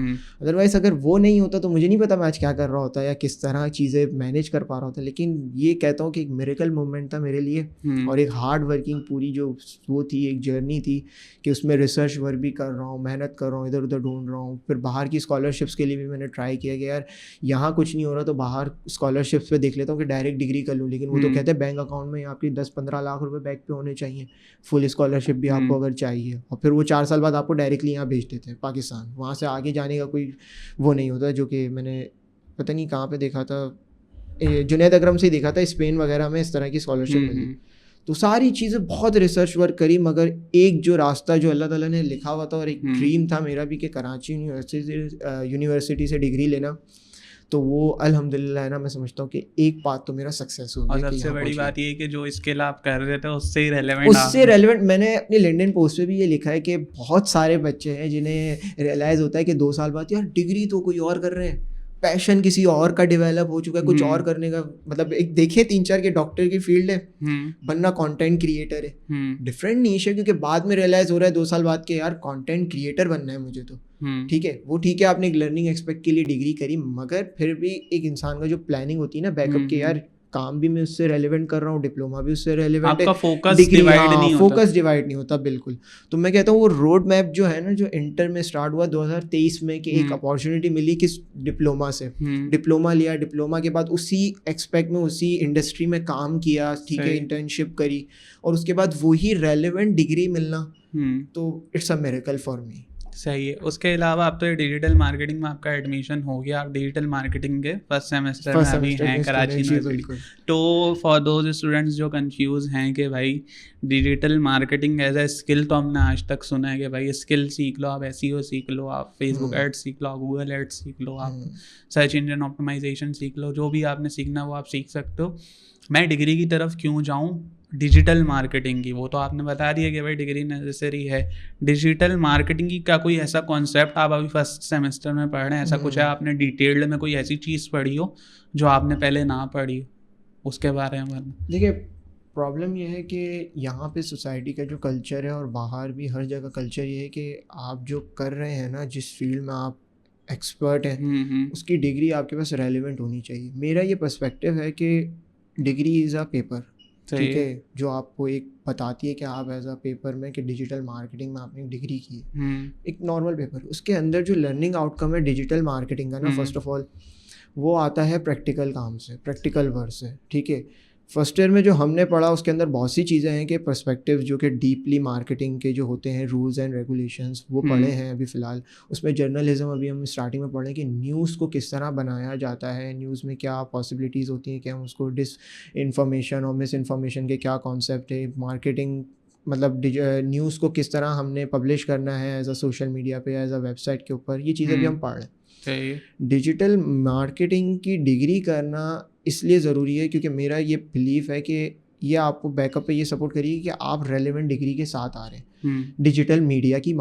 अदरवाइज अगर वो नहीं होता तो मुझे नहीं पता मैं आज क्या कर रहा होता या किस तरह चीज़ें मैनेज कर पा रहा होता। लेकिन ये कहता हूँ कि एक मिरेकल मोमेंट था मेरे लिए, और एक हार्ड वर्किंग पूरी जो वो थी, एक जर्नी थी कि उसमें रिसर्च वर्क भी कर रहा हूँ, मेहनत कर रहा हूँ, इधर उधर ढूंढ रहा हूँ। फिर बाहर की स्कॉलरशिप्स के लिए भी मैंने ट्राई किया कि यार यहाँ कुछ नहीं हो रहा तो बाहर स्कॉलरशिप्स पे देख लेता हूँ कि डायरेक्ट डिग्री कर लूँ। लेकिन वो तो कहते हैं बैंक अकाउंट में आपकी 10-15 लाख रुपए बैक पे होने चाहिए, फुल स्कॉलरशिप भी आपको अगर चाहिए। और फिर वो 4 साल बाद आपको डायरेक्टली यहाँ भेज देते हैं पाकिस्तान, वहाँ से आगे जाने का कोई वो नहीं होता। जो कि मैंने पता नहीं कहाँ पे देखा था, जुनैद अकरम से ही देखा था, स्पेन वगैरह में इस तरह की स्कॉलरशिप मिली। तो सारी चीज़ें बहुत रिसर्च वर्क करी, मगर एक जो रास्ता जो अल्लाह ताला ने लिखा हुआ था और एक ड्रीम था मेरा भी कि कराची यूनिवर्सिटी से डिग्री लेना, तो वो अल्हम्दुलिल्लाह है ना, मैं समझता हूँ कि एक बात तो मेरा सक्सेस हो गया। और सबसे बड़ी बात ये है कि जो स्किल आप कर रहे थे उससे ही रेलेवेंट मैंने अपनी लिंक्डइन पोस्ट पे भी ये लिखा है कि बहुत सारे बच्चे हैं जिन्हें रियलाइज़ होता है कि 2 साल बाद यार डिग्री तो कोई और कर रहे हैं, पैशन किसी और का डेवलप हो चुका है, कुछ और करने का, मतलब एक देखे 3-4 के डॉक्टर की फील्ड है, बनना कंटेंट क्रिएटर है, डिफरेंट नीश है। क्योंकि बाद में रियलाइज हो रहा है 2 साल बाद के यार कंटेंट क्रिएटर बनना है मुझे तो ठीक है। वो ठीक है आपने एक लर्निंग एक्सपेक्ट के लिए डिग्री करी, मगर फिर भी एक इंसान का जो प्लानिंग होती है ना बैकअप के, यार काम भी मैं उससे रेलेवेंट कर रहा हूँ, डिप्लोमा भी उससे रेलेवेंट है, फोकस डिवाइड नहीं होता बिल्कुल। तो मैं कहता हूँ वो रोड मैप जो है ना, जो इंटर में स्टार्ट हुआ 2023 में कि एक अपॉर्चुनिटी मिली किस डिप्लोमा से, डिप्लोमा लिया, डिप्लोमा के बाद उसी एक्सपेक्ट में उसी इंडस्ट्री में काम किया, ठीक है, इंटर्नशिप करी, और उसके बाद वही रेलेवेंट डिग्री मिलना, तो it's a miracle for me. सही है। उसके अलावा आप तो डिजिटल मार्केटिंग में आपका एडमिशन हो गया, आप डिजिटल मार्केटिंग के फर्स्ट सेमेस्टर में अभी हैं कराची यूनिवर्सिटी। तो फॉर दोज स्टूडेंट्स जो कंफ्यूज हैं कि भाई digital marketing as a skill, तो हमने आज तक सुना है कि भाई स्किल सीख लो, आप एसईओ सीख लो, आप फेसबुक एड्स सीख लो, आप गूगल एड्स सीख लो, आप सर्च इंजन ऑप्टिमाइजेशन सीख लो, जो भी आपने सीखना वो आप सीख सकते हो। मैं डिग्री की तरफ क्यों जाऊँ डिजिटल मार्केटिंग की? वो तो आपने बता दिया कि भाई डिग्री नेसेसरी है। डिजिटल मार्केटिंग की क्या कोई ऐसा कॉन्सेप्ट आप अभी फर्स्ट सेमेस्टर में पढ़ रहे हैं, ऐसा कुछ है आपने डिटेल्ड में कोई ऐसी चीज़ पढ़ी हो जो आपने पहले ना पढ़ी हो, उसके बारे में? देखिए प्रॉब्लम ये है कि यहाँ पे सोसाइटी का जो कल्चर है और बाहर भी हर जगह कल्चर ये है कि आप जो कर रहे हैं ना, जिस फील्ड में आप एक्सपर्ट हैं, उसकी डिग्री आपके पास रेलिवेंट होनी चाहिए। मेरा ये पर्सपेक्टिव है कि डिग्री इज़ अ पेपर, ठीक है, जो आपको एक बताती है कि आप एज अ पेपर में कि डिजिटल मार्केटिंग में आपने डिग्री की है, एक नॉर्मल पेपर, उसके अंदर जो लर्निंग आउटकम है डिजिटल मार्केटिंग का ना, फर्स्ट ऑफ ऑल वो आता है प्रैक्टिकल काम से, प्रैक्टिकल वर्क से, ठीक है। फर्स्ट ईयर में जो हमने पढ़ा उसके अंदर बहुत सी चीज़ें हैं कि पर्सपेक्टिव जो कि डीपली मार्केटिंग के जो होते हैं, रूल्स एंड रेगुलेशंस, वो पढ़े हैं अभी फ़िलहाल। उसमें जर्नलिज्म अभी हम स्टार्टिंग में पढ़ें कि न्यूज़ को किस तरह बनाया जाता है, न्यूज़ में क्या पॉसिबिलिटीज़ होती हैं कि हम उसको डिस इन्फॉर्मेशन और मिस इन्फॉर्मेशन के क्या कॉन्सेप्ट है, मार्केटिंग मतलब न्यूज़ को किस तरह हमने पब्लिश करना है एज अ सोशल मीडिया पे, एज अ वेबसाइट के ऊपर, ये चीज़ें भी हम पढ़ रहे हैं। सही है। डिजिटल मार्केटिंग की डिग्री करना इसलिए ज़रूरी है क्योंकि मेरा ये बिलीफ है कि ये आपको बैकअप पे ये सपोर्ट करिए कि आप रेलेवेंट डिग्री के साथ आ रहे हैं, डिजिटल मीडिया की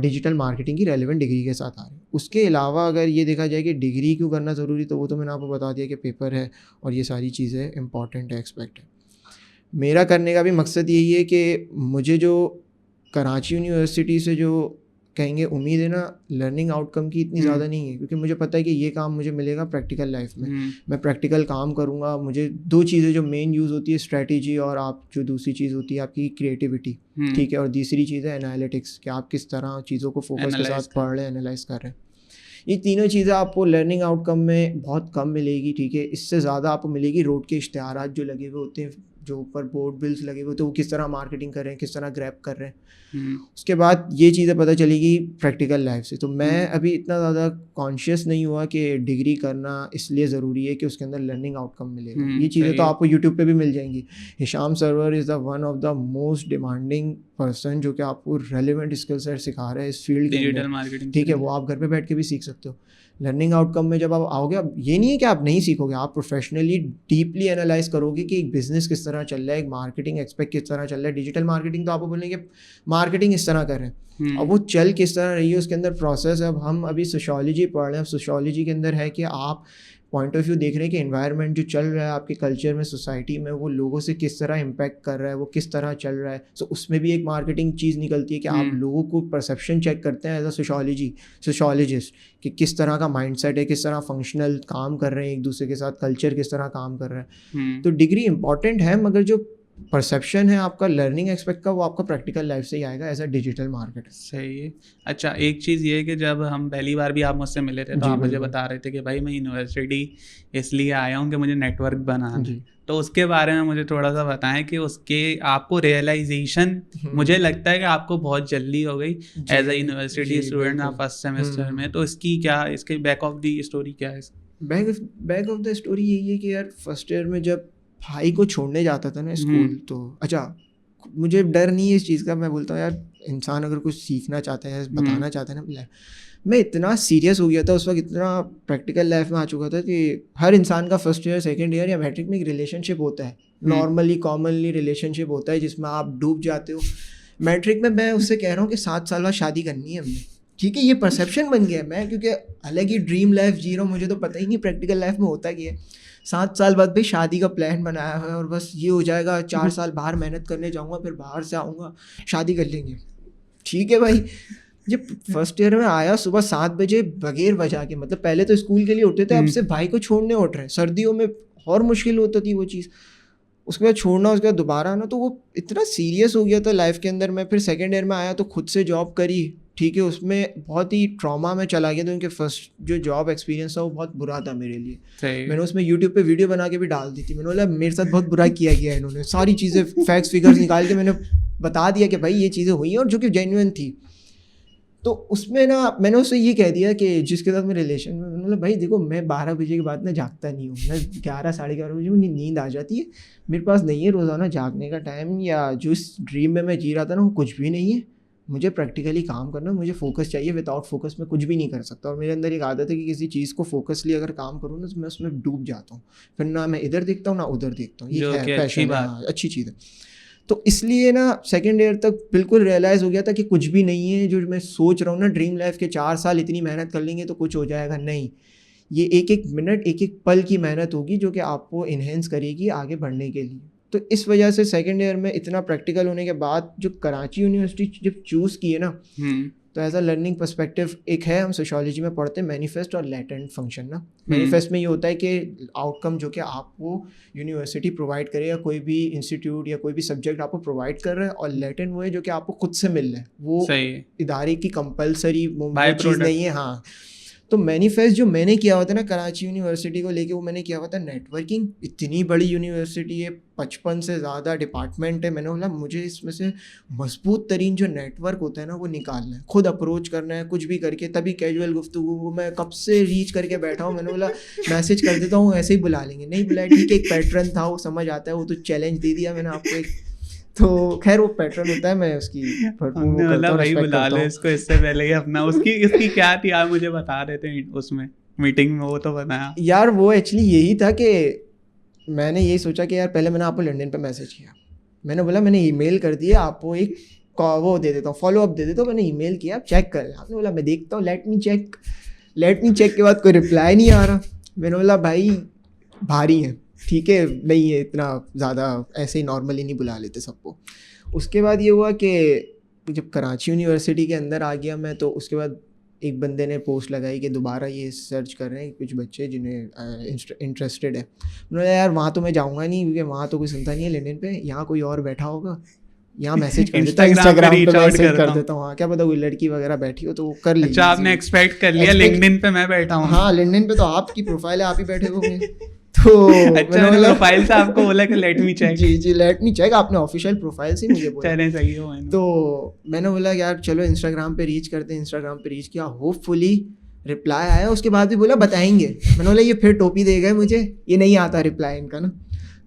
डिजिटल मार्केटिंग की रेलेवेंट डिग्री के साथ आ रहे हैं। उसके अलावा अगर ये देखा जाए कि डिग्री क्यों करना ज़रूरी, तो वो तो मैंने आपको बता दिया कि पेपर है और ये सारी चीज़ें इंपॉर्टेंट है, एक्सपेक्ट है। मेरा करने का भी मकसद यही है कि मुझे जो कराची यूनिवर्सिटी से जो कहेंगे उम्मीद है ना, लर्निंग आउटकम की इतनी ज़्यादा नहीं है, क्योंकि मुझे पता है कि ये काम मुझे मिलेगा प्रैक्टिकल लाइफ में। मैं प्रैक्टिकल काम करूँगा। मुझे दो चीज़ें जो मेन यूज़ होती है, स्ट्रेटजी और आप जो दूसरी चीज़ होती है आपकी क्रिएटिविटी, ठीक है, और तीसरी चीज़ है एनालिटिक्स, कि आप किस तरह चीज़ों को फोकस के साथ पढ़ रहे हैं, एनालाइज कर रहे हैं। ये तीनों चीज़ें आपको लर्निंग आउटकम में बहुत कम मिलेगी, ठीक है। इससे ज़्यादा आपको मिलेगी रोड के इश्तिहारात जो लगे हुए होते हैं, जो ऊपर बोर्ड बिल्स लगे हुए होते हैं, वो किस तरह मार्केटिंग कर रहे हैं, किस तरह ग्रैब कर रहे हैं। उसके बाद ये चीज़ें पता चलेगी प्रैक्टिकल लाइफ से। तो मैं अभी इतना ज़्यादा कॉन्शियस नहीं हुआ कि डिग्री करना इसलिए ज़रूरी है कि उसके अंदर लर्निंग आउटकम मिलेगा। ये चीज़ें तो आपको यूट्यूब पे भी मिल जाएंगी। Hisham Sarwar is the one of the most demanding person जो कि आपको रेलिवेंट स्किल सेट सिखा रहा है इस फील्ड के डिजिटल मार्केटिंग, ठीक है। वो आप घर पे बैठ के भी सीख सकते हो। लर्निंग आउटकम में जब आप आओगे, अब ये नहीं है कि आप नहीं सीखोगे, आप प्रोफेशनली डीपली एनालाइज करोगे कि एक बिजनेस किस तरह चल रहा है, एक मार्केटिंग एक्सपेक्ट किस तरह चल रहा है। डिजिटल मार्केटिंग तो आपको बोलेंगे मार्केटिंग इस तरह कर रहे हैं, अब वो चल किस तरह रही है, उसके अंदर प्रोसेस है। अब हम अभी सोशियोलॉजी पढ़ रहे हैं। सोशियोलॉजी के अंदर है कि आप पॉइंट ऑफ व्यू देख रहे हैं कि एनवायरनमेंट जो चल रहा है आपके कल्चर में, सोसाइटी में, वो लोगों से किस तरह इम्पैक्ट कर रहा है, वो किस तरह चल रहा है। सो उसमें भी एक मार्केटिंग चीज़ निकलती है कि आप लोगों को परसेप्शन चेक करते हैं एज अ सोशियोलॉजिस्ट कि किस तरह का माइंडसेट है, किस तरह फंक्शनल काम कर रहे हैं एक दूसरे के साथ, कल्चर किस तरह काम कर रहा है। तो डिग्री इंपॉर्टेंट है, मगर जो परसेप्शन है आपका लर्निंग एक्सपेक्ट का, वो आपका प्रैक्टिकल लाइफ से ही आएगा एज अ डिजिटल मार्केटर। सही है। अच्छा, एक चीज़ ये है कि जब हम पहली बार भी आप मुझसे मिले थे तो आप मुझे बता रहे थे कि भाई मैं यूनिवर्सिटी इसलिए आया हूँ कि मुझे नेटवर्क बनाना है। तो उसके बारे में मुझे थोड़ा सा बताएं कि उसके आपको रियलाइजेशन, मुझे लगता है कि आपको बहुत जल्दी हो गई as a university student first semester में। तो इसकी क्या, इसके बैक ऑफ द स्टोरी क्या है? बैक ऑफ द स्टोरी यही है कि यार फर्स्ट ईयर में जब भाई को छोड़ने जाता था ना स्कूल, तो अच्छा मुझे डर नहीं है इस चीज़ का। मैं बोलता हूँ यार इंसान अगर कुछ सीखना चाहता है, बताना चाहता है ना, मैं इतना सीरियस हो गया था उस वक्त, इतना प्रैक्टिकल लाइफ में आ चुका था कि हर इंसान का फर्स्ट ईयर, सेकंड ईयर या मैट्रिक में एक रिलेशनशिप होता है, नॉर्मली कॉमनली रिलेशनशिप होता है जिसमें आप डूब जाते हो। मैट्रिक में मैं उससे कह रहा हूँ कि 7 साल बाद शादी करनी है हमने, ठीक है। ये परसेप्शन बन गया मैं, क्योंकि अलग ही ड्रीम लाइफ जी रहा हूँ, मुझे तो पता ही नहीं प्रैक्टिकल लाइफ में होता क्या है। 7 साल बाद भी शादी का प्लान बनाया है और बस ये हो जाएगा, 4 साल बाहर मेहनत करने जाऊँगा, फिर बाहर से आऊँगा, शादी कर लेंगे, ठीक है भाई। जब फर्स्ट ईयर में आया सुबह 7 बजे बगैर वजह के, मतलब पहले तो स्कूल के लिए उठते थे, अब से भाई को छोड़ने उठ रहे हैं। सर्दियों में और मुश्किल होती थी वो चीज़, उसके बाद छोड़ना, उसके बाद दोबारा आना, तो वो इतना सीरियस हो गया था लाइफ के अंदर। मैं फिर सेकेंड ईयर में आया तो खुद से जॉब करी, ठीक है। उसमें बहुत ही ट्रॉमा में चला गया था, क्योंकि फर्स्ट जो जॉब एक्सपीरियंस था वो बहुत बुरा था मेरे लिए। मैंने उसमें यूट्यूब पे वीडियो बना के भी डाल दी थी। मैंने बोला मेरे साथ बहुत बुरा किया गया है इन्होंने, सारी चीज़ें फैक्ट्स फिगर्स निकाल के मैंने बता दिया कि भाई ये चीज़ें हुई हैं, और जो कि जेन्युइन थी। तो उसमें ना मैंने उससे ये कह दिया कि जिसके साथ मैं रिलेशन में, मैंने बोला भाई देखो मैं 12 बजे के बाद ना जागता नहीं हूँ, मैं 11 साढ़े 11 बजे मुझे नींद आ जाती है, मेरे पास नहीं है रोज़ाना जागने का टाइम, या जो इस ड्रीम में मैं जी रहा था ना वो कुछ भी नहीं है। मुझे प्रैक्टिकली काम करना, मुझे फोकस चाहिए, विदाउट फोकस मैं कुछ भी नहीं कर सकता। और मेरे अंदर एक आदत है कि किसी चीज़ को फोकसली अगर काम करूँ ना तो मैं उसमें डूब जाता हूँ, फिर ना मैं इधर देखता हूँ ना उधर देखता हूँ। ये है पैशन, अच्छी चीज़ है। तो इसलिए ना सेकेंड ईयर तक बिल्कुल रियलाइज़ हो गया था कि कुछ भी नहीं है जो मैं सोच रहा हूँ ना, ड्रीम लाइफ के 4 साल इतनी मेहनत कर लेंगे तो कुछ हो जाएगा, नहीं। ये एक एक मिनट, एक एक पल की मेहनत होगी जो कि आपको इन्हेंस करेगी आगे बढ़ने के लिए। तो इस वजह से सेकेंड ईयर में इतना प्रैक्टिकल होने के बाद जो कराची यूनिवर्सिटी जब चूज़ की है ना, तो एज अ लर्निंग पर्सपेक्टिव एक है, हम सोशियोलॉजी में पढ़ते हैं मैनिफेस्ट और लैटेंट फंक्शन ना। मैनिफेस्ट में ये होता है कि आउटकम जो कि आपको यूनिवर्सिटी प्रोवाइड करे, या कोई भी इंस्टीट्यूट या कोई भी सब्जेक्ट आपको प्रोवाइड कर रहा है, और लैटेंट वो है जो कि आपको खुद से मिल रहा है, वो इदारे की कंपलसरी चीज़ नहीं है। हाँ, तो मैनिफेस्ट जो मैंने किया हुआ था ना कराची यूनिवर्सिटी को लेके, वो मैंने किया हुआ था नेटवर्किंग। इतनी बड़ी यूनिवर्सिटी है, 55 से ज़्यादा डिपार्टमेंट है, मैंने बोला मुझे इसमें से मजबूत तरीन जो नेटवर्क होता है ना वो निकालना है, खुद अप्रोच करना है कुछ भी करके। तभी कैजुअल गुफ्तगू वो मैं कब से रीच करके बैठा हूँ, मैंने बोला मैसेज कर देता हूँ, ऐसे ही बुला लेंगे, नहीं बुलाया ठीक है, एक पैटर्न था वो समझ आता है, वो तो चैलेंज दे दिया मैंने आपको एक। तो खैर वो पैटर्न होता है, मैं उसकी भरपूर वो हमने करता बोला हूँ, भाई respect बुला करता लो हूँ। इसको, इससे पहले ही अपना उसकी क्या थी आप मुझे बता रहे थे उसमें मीटिंग में, वो तो बताया। यार वो एक्चुअली यही था कि मैंने यही सोचा कि यार पहले मैंने आपको लिंक्डइन पे मैसेज किया, मैंने बोला मैंने ईमेल कर दिया आपको, एक वो दे देता हूँ, फॉलो अप दे देता हूँ, मैंने ईमेल किया, आप चेक कर लें। आपने बोला मैं देखता हूँ, लेट मी चेक के बाद कोई रिप्लाई नहीं आ रहा। मैंने बोला भाई भारी है, ठीक है, नहीं है इतना ज़्यादा, ऐसे ही नॉर्मली नहीं बुला लेते सबको। उसके बाद ये हुआ कि जब कराची यूनिवर्सिटी के अंदर आ गया मैं, तो उसके बाद एक बंदे ने पोस्ट लगाई कि दोबारा ये सर्च कर रहे हैं कुछ बच्चे जिन्हें इंटरेस्टेड है। उन्होंने यार वहाँ तो मैं जाऊँगा नहीं, क्योंकि वहाँ तो कोई सुनता नहीं है लिंक्डइन पे, यहाँ कोई और बैठा होगा, यहाँ मैसेज कर देता, इंस्टाग्राम पे मैसेज कर देता हूँ, हाँ क्या पता कोई लड़की वगैरह बैठी हो तो वो कर लीजिए। अच्छा आपने एक्सपेक्ट कर लिया लिंक्डइन पे मैं बैठा हूँ। हाँ लिंक्डइन पे तो आपकी प्रोफाइल है, आप ही बैठे होंगे। तो अच्छा मैंने प्रोफाइल से आपको बोला कि लेट मी चेक। जी लेट मी चेक, आपने ऑफिशियल प्रोफाइल से मुझे बोला। चले सही हो मैंने। तो मैंने बोला यार चलो इंस्टाग्राम पे रीच करते हैं, इंस्टाग्राम पे रीच किया, होपफुली रिप्लाई आया। उसके बाद भी बोला बताएंगे, मैंने बोला ये फिर टोपी दे गए मुझे, ये नहीं आता रिप्लाई इनका ना।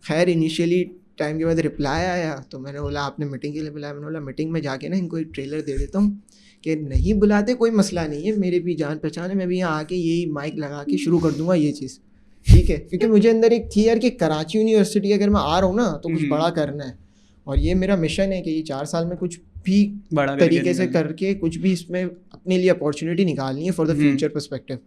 खैर इनिशियली टाइम के बाद रिप्लाई आया, तो मैंने बोला आपने मीटिंग के लिए बुलाया, मैंने बोला मीटिंग में जाके ना इनको एक ट्रेलर दे देता हूँ, कि नहीं बुलाते कोई मसला नहीं है, मेरे भी जान पहचान है, मैं भी यहाँ आके यही माइक लगा के शुरू कर दूंगा ये चीज़, ठीक है। क्योंकि मुझे अंदर एक थी यार कि कराची यूनिवर्सिटी अगर मैं आ रहा हूँ ना तो कुछ बड़ा करना है, और ये मेरा मिशन है कि ये 4 साल में कुछ भी बड़ा तरीके से करके कुछ भी इसमें अपने लिए अपॉर्चुनिटी निकालनी है फॉर द फ्यूचर पर्सपेक्टिव।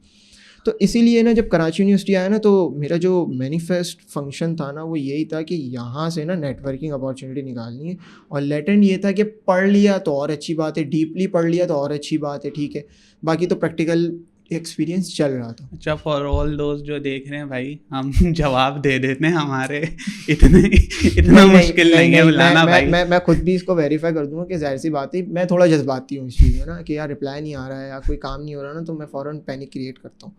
तो इसीलिए ना जब कराची यूनिवर्सिटी आया ना, तो मेरा जो मैनिफेस्ट फंक्शन था ना वो यही था कि यहाँ से ना नेटवर्किंग अपॉर्चुनिटी निकालनी है, और लेटेंट ये था कि पढ़ लिया तो और अच्छी बात है, डीपली पढ़ लिया तो और अच्छी बात है, ठीक है, बाकी तो प्रैक्टिकल एक्सपीरियंस चल रहा था। अच्छा फॉर ऑल दोस्त जो देख रहे हैं भाई, हम जवाब दे देते हैं हमारे, इतना मुश्किल नहीं है बुलाना भाई। मैं खुद भी इसको वेरीफाई कर दूंगा कि जाहिर सी बात है मैं थोड़ा जज्बाती हूँ इस चीज़ में ना, कि यार रिप्लाई नहीं आ रहा है या कोई काम नहीं हो रहा ना, तो मैं फ़ौरन पैनिक क्रिएट करता हूँ।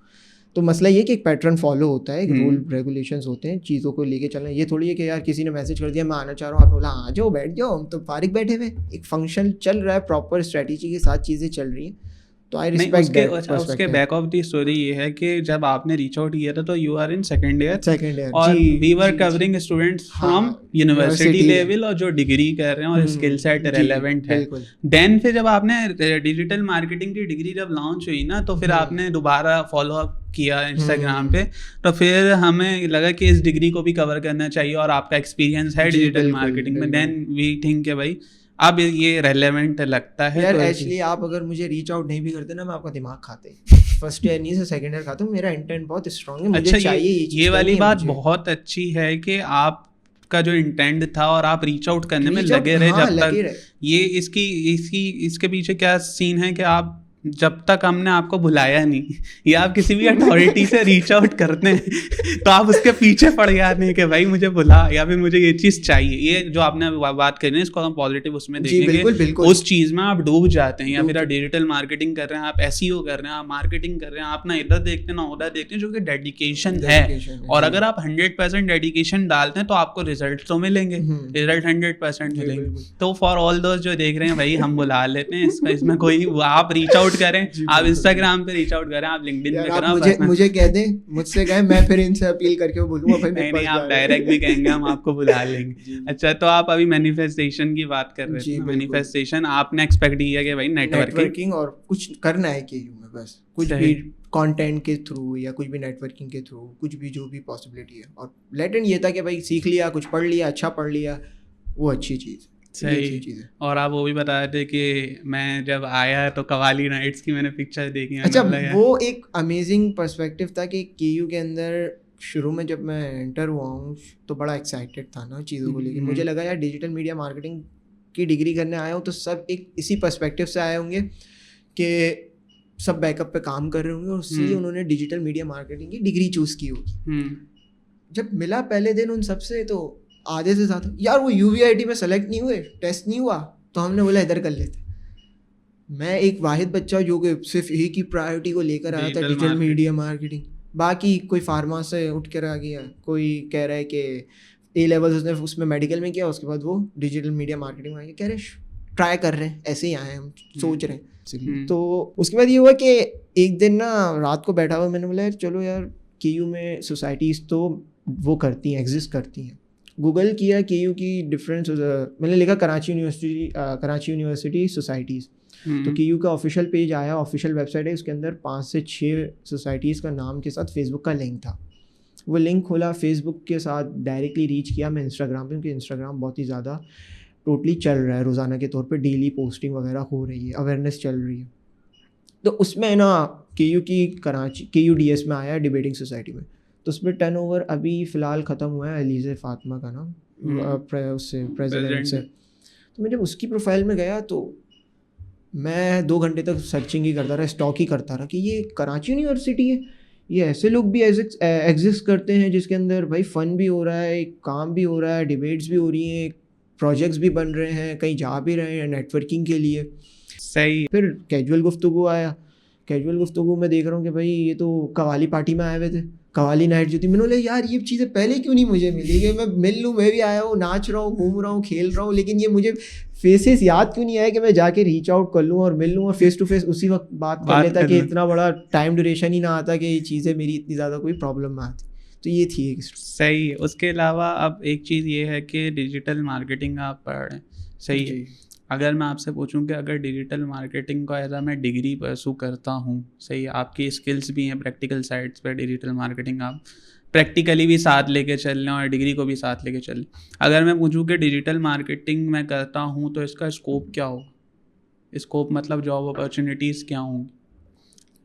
तो मसला ये कि एक पैटर्न फॉलो होता है, एक रूल रेगुलेशंस होते हैं, चीज़ों को लेके चलना। ये थोड़ी है कि यार किसी ने मैसेज कर दिया मैं आना चाह रहा हूँ, आपने बोला आ जाओ बैठ जाओ, हम तो फारिग बैठे हुए, एक फंक्शन चल रहा है, प्रॉपर स्ट्रेटजी के साथ चीज़ें चल रही हैं, तो आई रिस्पेक्ट दैट। उसके बैक ऑफ द स्टोरी ये है कि जब आपने रीच आउट किया था तो you are in second year और we were covering students from university level और जो डिग्री कर रहे हैं और स्किल सेट रेलेवेंट है। देन फिर जब आपने डिजिटल मार्केटिंग की डिग्री जब लॉन्च हुई ना, तो फिर आपने दोबारा फॉलो अप किया इंस्टाग्राम पे, तो फिर हमें लगा कि इस डिग्री को भी कवर करना चाहिए और आपका एक्सपीरियंस है डिजिटल मार्केटिंग में। देन वी थिंक कि भाई अब ये रेलेवेंट लगता है। यार एक्चुअली आप अगर मुझे रीच आउट नहीं भी करते ना, मैं आपका दिमाग खाते, फर्स्ट ईयर नहीं से सेकंड ईयर खाता हूँ, मेरा इंटेंट बहुत स्ट्रांग है, मुझे चाहिए ये वाली बात बहुत अच्छी है कि आप का जो इंटेंट था और आप रीच आउट करने में लगे रहे जब तक ये इसके पीछे क्या सीन है कि आप जब तक हमने आपको बुलाया नहीं या आप किसी भी अथॉरिटी से रीच आउट करते हैं तो आप उसके पीछे पड़ जाते हैं कि भाई मुझे बुला या फिर मुझे ये चीज़ चाहिए। ये जो आपने बात करी ना, इसको हम पॉजिटिव उसमें देखेंगे, उस चीज़ में आप डूब जाते हैं। या फिर आप डिजिटल मार्केटिंग कर रहे हैं, आप एसईओ कर रहे हैं, आप मार्केटिंग कर रहे हैं, आप ना इधर देखते हैं ना उधर देखते हैं, जो कि डेडिकेशन है। और अगर आप 100% डेडिकेशन डालते हैं तो आपको रिजल्ट तो मिलेंगे, रिजल्ट 100% मिलेंगे। तो फॉर ऑल दोस्त जो देख रहे हैं भाई, हम बुला लेते हैं, इसमें कोई आप रीच आउट करें, आप इंस्टाग्राम पे रीच आउट करें, आप लिंक्डइन पे करें, मुझे कह दें, मुझसे कहें, मैं फिर इनसे अपील करके बोलूंगा भाई नहीं आप डायरेक्ट भी कहेंगे, हम आपको बुला लेंगे। अच्छा तो आप अभी मैनिफेस्टेशन की बात कर रहे थे। मैनिफेस्टेशन आपने एक्सपेक्ट किया कि भाई नेटवर्किंग और कुछ करना है कि बस कुछ भी कंटेंट के थ्रू या कुछ भी नेटवर्किंग के थ्रू, कुछ भी जो भी पॉसिबिलिटी है। और लेटेंट ये था कि भाई सीख लिया, कुछ पढ़ लिया, अच्छा पढ़ लिया, वो अच्छी चीज़, सही चीज़ है। और आप वो भी बता रहे थे कि मैं जब आया तो कवाली नाइट्स की मैंने पिक्चर देखी। अच्छा वो एक अमेजिंग पर्सपेक्टिव था कि केयू के अंदर शुरू में जब मैं एंटर हुआ हूँ तो बड़ा एक्साइटेड था ना चीज़ों को लेकर। मुझे लगा यार डिजिटल मीडिया मार्केटिंग की डिग्री करने आया हूँ तो सब एक इसी पर्सपेक्टिव से आए होंगे कि सब बैकअप पे काम कर रहे होंगे और इसलिए उन्होंने डिजिटल मीडिया मार्केटिंग की डिग्री चूज़ की होगी। जब मिला पहले दिन उन सबसे तो आधे से ज़्यादा यार वो UVIT में सेलेक्ट नहीं हुए, टेस्ट नहीं हुआ, तो हमने बोला इधर कर लेते। मैं एक वाहिद बच्चा जो कि सिर्फ एक ही प्रायोरिटी को लेकर आया था, डिजिटल मीडिया मार्केटिंग। बाकी कोई फार्मा से उठ कर आ गया, कोई कह रहा है कि A-levels उसने उसमें मेडिकल में किया, उसके बाद वो डिजिटल मीडिया मार्केटिंग में आ गया, कह रहे ट्राई कर रहे हैं, ऐसे ही आए हम, सोच रहे हैं। तो उसके बाद ये हुआ कि एक दिन ना रात को बैठा हुआ, मैंने बोला यार चलो यार KU में सोसाइटीज़ तो वो करती हैं, एग्जिस्ट करती हैं, गूगल किया KU की डिफरेंस, मैंने लिखा कराची यूनिवर्सिटी सोसाइटीज़, तो KU का ऑफिशियल पेज आया, ऑफिशियल वेबसाइट है, उसके अंदर 5 से 6 सोसाइटीज़ का नाम के साथ फेसबुक का लिंक था। वो लिंक खोला, फेसबुक के साथ डायरेक्टली रीच किया मैं इंस्टाग्राम पे, क्योंकि इंस्टाग्राम बहुत ही ज़्यादा टोटली चल रहा है, रोज़ाना के तौर पे डेली पोस्टिंग वगैरह हो रही है, अवेयरनेस चल रही है। तो उसमें ना KU की कराची KU DS में आया डिबेटिंग सोसाइटी में, तो उसमें टर्नओवर अभी फ़िलहाल ख़त्म हुआ है, अलीज़े फातिमा का नाम, उससे प्रेसिडेंट से। तो मैं जब उसकी प्रोफाइल में गया तो मैं 2 घंटे तक सर्चिंग ही करता रहा, स्टॉक ही करता रहा कि ये कराची यूनिवर्सिटी है, ये ऐसे लोग भी एग्जिस्ट करते हैं जिसके अंदर भाई फ़न भी हो रहा है, काम भी हो रहा है, डिबेट्स भी हो रही हैं, प्रोजेक्ट्स भी बन रहे हैं, कहीं जा भी रहे हैं नेटवर्किंग के लिए। सही। फिर कैजुअल गुफ्तगू आया, कैजुअल गुफ्तगू में देख रहा हूँ कि भाई ये तो कवाली पार्टी में आए हुए थे, कवाली नाइट जो थी। मैंने बोला यार ये चीज़ें पहले क्यों नहीं मुझे मिली, कि मैं मिल लूँ, मैं भी आया हूँ, नाच रहा हूँ, घूम रहा हूँ, खेल रहा हूँ, लेकिन ये मुझे फेसेस याद क्यों नहीं आया कि मैं जाके रीच आउट कर लूँ और मिल लूँ और फेस टू फेस उसी वक्त बात कर लेता, कि इतना बड़ा टाइम ड्यूरेशन ही ना आता कि ये चीज़ें मेरी इतनी ज़्यादा कोई प्रॉब्लम में आती। तो ये थी एक सही। उसके अलावा अब एक चीज़ ये है कि डिजिटल मार्केटिंग आप पढ़ रहे हैं, सही है। अगर मैं आपसे पूछूं कि अगर डिजिटल मार्केटिंग को एज मैं डिग्री परसू करता हूं, सही, आपकी स्किल्स भी हैं प्रैक्टिकल साइड्स पर, डिजिटल मार्केटिंग आप प्रैक्टिकली भी साथ लेके चल रहे हैं और डिग्री को भी साथ लेके चल रहे हैं। अगर मैं पूछूं कि डिजिटल मार्केटिंग मैं करता हूं तो इसका स्कोप क्या होगा? स्कोप मतलब जॉब अपॉर्चुनिटीज़ क्या होंगी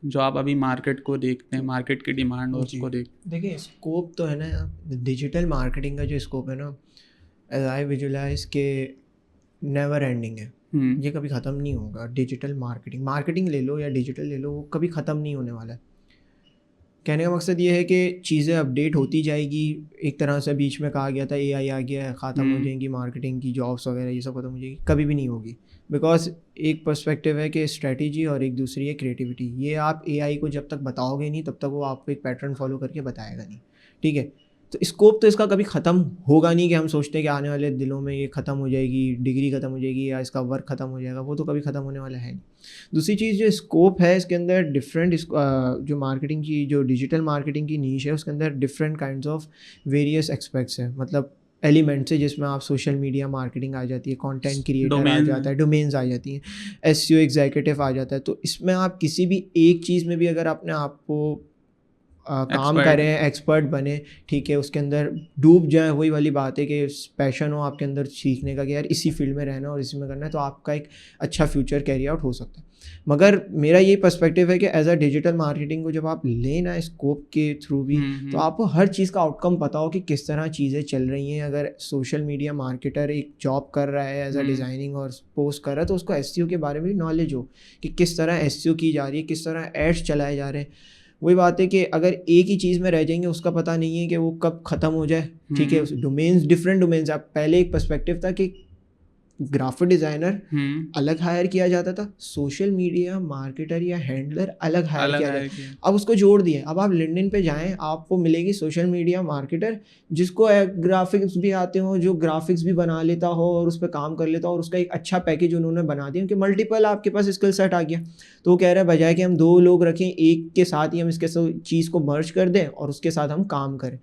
जो आप अभी मार्केट को देखते हैं, मार्केट की डिमांड और उसको देखिए स्कोप तो है ना, डिजिटल मार्केटिंग का जो स्कोप है ना, एज आई विजुअलाइज के नेवर एंडिंग है, ये कभी ख़त्म नहीं होगा। डिजिटल मार्केटिंग ले लो या डिजिटल ले लो, वो कभी ख़त्म नहीं होने वाला है। कहने का मकसद ये है कि चीज़ें अपडेट होती जाएगी। एक तरह से बीच में कहा गया था AI आ गया है, ख़त्म हो जाएंगी मार्केटिंग की जॉब्स वगैरह, ये सब ख़त्म हो जाएगी, कभी भी नहीं होगी। बिकॉज एक पर्सपेक्टिव है कि स्ट्रेटजी और एक दूसरी है क्रिएटिविटी। ये आप AI को जब तक बताओगे नहीं तब तक वो आपको एक पैटर्न फॉलो करके बताएगा नहीं, ठीक है। तो स्कोप तो इसका कभी ख़त्म होगा नहीं कि हम सोचते हैं कि आने वाले दिनों में ये ख़त्म हो जाएगी, डिग्री ख़त्म हो जाएगी या इसका वर्क ख़त्म हो जाएगा, वो तो कभी ख़त्म होने वाला है नहीं। दूसरी चीज़ जो स्कोप है इसके अंदर डिफरेंट, जो मार्केटिंग की, जो डिजिटल मार्केटिंग की नीश है, उसके अंदर different kinds of various aspects हैं, मतलब एलिमेंट्स है, जिसमें आप सोशल मीडिया मार्केटिंग आ जाती है, कंटेंट क्रिएटर आ जाता है, डोमेन्स आ जाती हैं, SEO एग्जीक्यूटिव आ जाता है। तो इसमें आप किसी भी एक चीज़ में भी अगर अपने आप को काम करें, एक्सपर्ट बने, ठीक है, उसके अंदर डूब जाए, वही वाली बात है कि पैशन हो आपके अंदर सीखने का कि यार इसी फील्ड में रहना और इसी में करना है, तो आपका एक अच्छा फ्यूचर कैरी आउट हो सकता है। मगर मेरा ये पर्सपेक्टिव है कि एज अ डिजिटल मार्केटिंग को जब आप लेना स्कोप के थ्रू भी, तो आपको हर चीज़ का आउटकम पता हो कि किस तरह चीज़ें चल रही हैं। अगर सोशल मीडिया मार्केटर एक जॉब कर रहा है एज अ डिज़ाइनिंग और पोस्ट कर रहा है, तो उसको SEO के बारे में भी नॉलेज हो कि किस तरह SEO की जा रही है, किस तरह एड्स चलाए जा रहे हैं। वही बात है कि अगर एक ही चीज़ में रह जाएंगे, उसका पता नहीं है कि वो कब ख़त्म हो जाए, ठीक है। डोमेन्स, डिफरेंट डोमेन्स, आप पहले एक पर्सपेक्टिव था कि ग्राफिक डिज़ाइनर अलग हायर किया जाता था, सोशल मीडिया मार्केटर या हैंडलर अलग हायर किया जाता है। अब उसको जोड़ दिए, अब आप लिंक्डइन पे जाएं, आपको मिलेगी सोशल मीडिया मार्केटर जिसको ग्राफिक्स भी आते हो, जो ग्राफिक्स भी बना लेता हो और उस पर काम कर लेता हो, और उसका एक अच्छा पैकेज उन्होंने बना दिया कि मल्टीपल आपके पास स्किल सेट आ गया। तो वो कह रहा है बजाय कि हम 2 लोग रखें, एक के साथ ही हम इसके चीज़ को मर्ज कर दें और उसके साथ हम काम करें।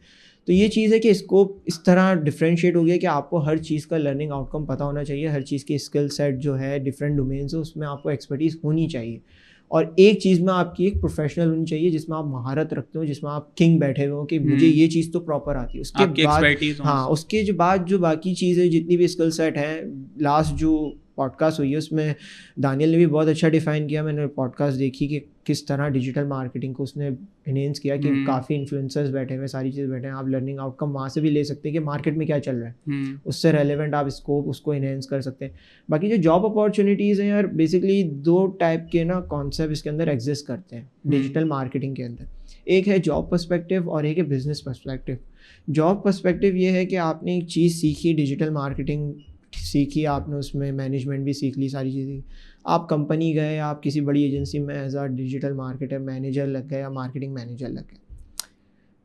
तो ये चीज़ है कि स्कोप इस तरह डिफरेंशिएट हो गया कि आपको हर चीज़ का लर्निंग आउटकम पता होना चाहिए, हर चीज़ की स्किल सेट जो है डिफरेंट डोमेन्स है उसमें आपको एक्सपर्टीज़ होनी चाहिए, और एक चीज़ में आपकी एक प्रोफेशनल होनी चाहिए जिसमें आप महारत रखते हो, जिसमें आप किंग बैठे हुए हो कि मुझे ये चीज़ तो प्रॉपर आती है। उसके बाद हाँ, उसके जो बाद जो बाकी चीज़ें जितनी भी स्किल सेट हैं, लास्ट जो पॉडकास्ट हुई है उसमें दानियल ने भी बहुत अच्छा डिफाइन किया। मैंने पॉडकास्ट देखी कि किस तरह डिजिटल मार्केटिंग को उसने इनहेंस किया, कि काफ़ी इन्फ्लुएंसर्स बैठे हुए, सारी चीज़ बैठे हैं, आप लर्निंग आउटकम वहाँ से भी ले सकते हैं कि मार्केट में क्या चल रहा है, उससे रेलेवेंट आप स्कोप उसको इनहेंस कर सकते हैं। बाकी जो जॉब अपॉर्चुनिटीज़ हैं यार, बेसिकली 2 टाइप के ना कॉन्सेप्ट इसके अंदर एग्जिस्ट करते हैं डिजिटल मार्केटिंग के अंदर। एक है जॉब पर्सपेक्टिव और एक है बिजनेस पर्सपेक्टिव। जॉब पर्सपेक्टिव ये है कि आपने एक चीज़ सीखी, डिजिटल मार्केटिंग सीखी आपने, उसमें मैनेजमेंट भी सीख ली, सारी चीज़ें, आप कंपनी गए, आप किसी बड़ी एजेंसी में as a digital marketer manager लग गए या मार्केटिंग मैनेजर लग गए।